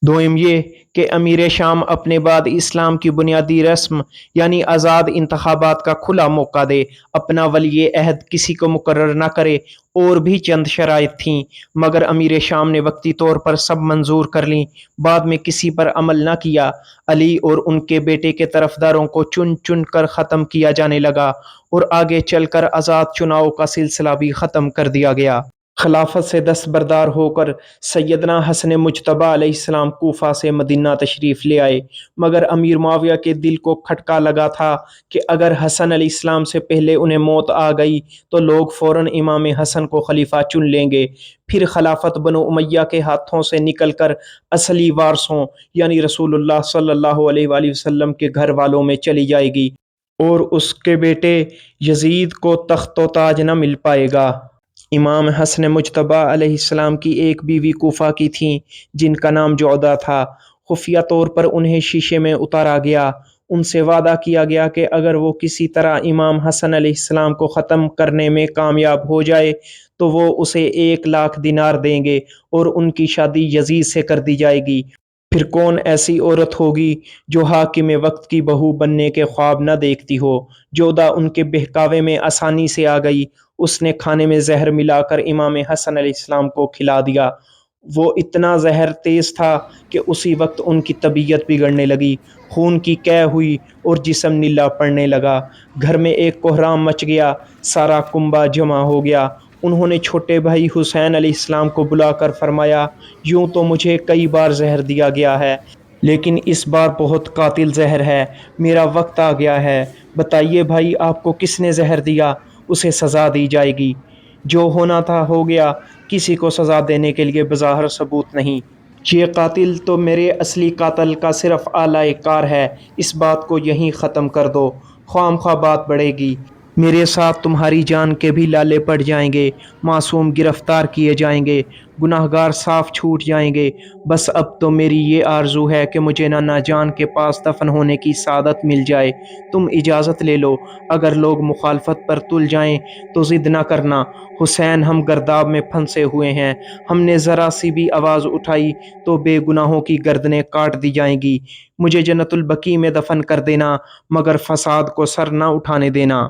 A: دوم یہ کہ امیر شام اپنے بعد اسلام کی بنیادی رسم یعنی آزاد انتخابات کا کھلا موقع دے، اپنا ولی عہد کسی کو مقرر نہ کرے۔ اور بھی چند شرائط تھیں، مگر امیر شام نے وقتی طور پر سب منظور کر لیں، بعد میں کسی پر عمل نہ کیا۔ علی اور ان کے بیٹے کے طرفداروں کو چن چن کر ختم کیا جانے لگا اور آگے چل کر آزاد چناؤ کا سلسلہ بھی ختم کر دیا گیا۔ خلافت سے دستبردار ہو کر سیدنا حسن مجتبی علیہ السلام کوفہ سے مدینہ تشریف لے آئے، مگر امیر معاویہ کے دل کو کھٹکا لگا تھا کہ اگر حسن علیہ السلام سے پہلے انہیں موت آ گئی تو لوگ فوراً امام حسن کو خلیفہ چن لیں گے، پھر خلافت بنو امیہ کے ہاتھوں سے نکل کر اصلی وارثوں یعنی رسول اللہ صلی اللہ علیہ وآلہ وسلم کے گھر والوں میں چلی جائے گی، اور اس کے بیٹے یزید کو تخت و تاج نہ مل پائے گا۔ امام حسن مجتبی علیہ السلام کی ایک بیوی کوفہ کی تھیں جن کا نام جعدہ تھا۔ خفیہ طور پر انہیں شیشے میں اتارا گیا، ان سے وعدہ کیا گیا کہ اگر وہ کسی طرح امام حسن علیہ السلام کو ختم کرنے میں کامیاب ہو جائے تو وہ اسے 1,00,000 دینار دیں گے اور ان کی شادی یزید سے کر دی جائے گی۔ پھر کون ایسی عورت ہوگی جو حاکم وقت کی بہو بننے کے خواب نہ دیکھتی ہو؟ جعدہ ان کے بہکاوے میں آسانی سے آ گئی، اس نے کھانے میں زہر ملا کر امام حسن علیہ السلام کو کھلا دیا۔ وہ اتنا زہر تیز تھا کہ اسی وقت ان کی طبیعت بگڑنے لگی، خون کی قے ہوئی اور جسم نیلا پڑنے لگا۔ گھر میں ایک کوہرام مچ گیا، سارا کنبہ جمع ہو گیا۔ انہوں نے چھوٹے بھائی حسین علیہ السلام کو بلا کر فرمایا، یوں تو مجھے کئی بار زہر دیا گیا ہے، لیکن اس بار بہت قاتل زہر ہے، میرا وقت آ گیا ہے، بتائیے بھائی آپ کو کس نے زہر دیا؟ اسے سزا دی جائے گی۔ جو ہونا تھا ہو گیا، کسی کو سزا دینے کے لیے بظاہر ثبوت نہیں۔ یہ قاتل تو میرے اصلی قاتل کا صرف آلہ کار ہے، اس بات کو یہیں ختم کر دو، خواہ مخواہ بات بڑھے گی۔ میرے ساتھ تمہاری جان کے بھی لالے پڑ جائیں گے، معصوم گرفتار کیے جائیں گے، گناہ گار صاف چھوٹ جائیں گے۔ بس اب تو میری یہ آرزو ہے کہ مجھے نانا جان کے پاس دفن ہونے کی سعادت مل جائے۔ تم اجازت لے لو، اگر لوگ مخالفت پر تل جائیں تو ضد نہ کرنا۔ حسین، ہم گرداب میں پھنسے ہوئے ہیں، ہم نے ذرا سی بھی آواز اٹھائی تو بے گناہوں کی گردنیں کاٹ دی جائیں گی۔ مجھے جنت البقیع میں دفن کر دینا، مگر فساد کو سر نہ اٹھانے دینا۔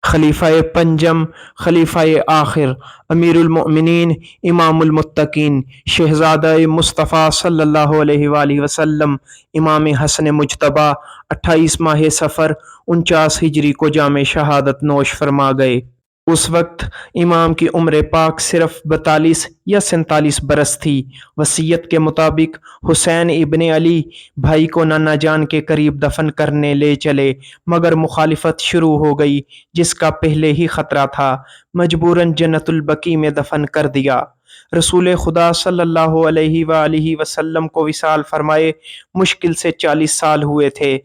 A: خلیفہ پنجم، خلیفہ آخر، امیر المؤمنین، امام المتقین، شہزادہ مصطفیٰ صلی اللہ علیہ وآلہ وسلم، امام حسن مجتبیٰ 28 ماہ صفر 49 ہجری کو جام شہادت نوش فرما گئے۔ اس وقت امام کی عمر پاک صرف 42 یا 47 برس تھی۔ وصیت کے مطابق حسین ابن علی بھائی کو نانا جان کے قریب دفن کرنے لے چلے، مگر مخالفت شروع ہو گئی جس کا پہلے ہی خطرہ تھا۔ مجبوراً جنت البقیع میں دفن کر دیا۔ رسول خدا صلی اللہ علیہ وآلہ وسلم کو وصال فرمائے مشکل سے 40 سال ہوئے تھے۔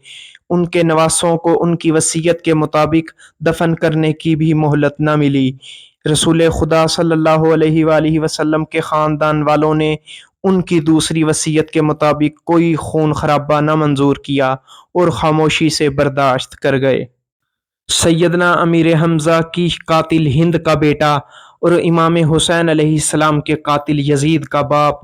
A: ان کے نواسوں کو ان کی وصیت کے مطابق دفن کرنے کی بھی مہلت نہ ملی۔ رسول خدا صلی اللہ علیہ وآلہ وسلم کے خاندان والوں نے ان کی دوسری وصیت کے مطابق کوئی خون خرابہ نہ منظور کیا اور خاموشی سے برداشت کر گئے۔ سیدنا امیر حمزہ کی قاتل ہند کا بیٹا اور امام حسین علیہ السلام کے قاتل یزید کا باپ،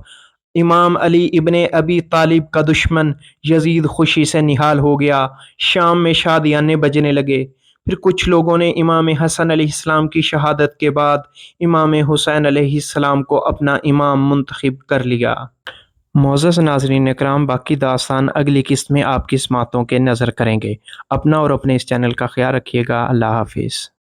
A: امام علی ابن ابی طالب کا دشمن یزید خوشی سے نہال ہو گیا۔ شام میں شادیانے بجنے لگے۔ پھر کچھ لوگوں نے امام حسن علیہ السلام کی شہادت کے بعد امام حسین علیہ السلام کو اپنا امام منتخب کر لیا۔ معزز ناظرین اکرام، باقی داستان اگلی قسط میں آپ کی سماعتوں کے نظر کریں گے۔ اپنا اور اپنے اس چینل کا خیال رکھیے گا۔ اللہ حافظ۔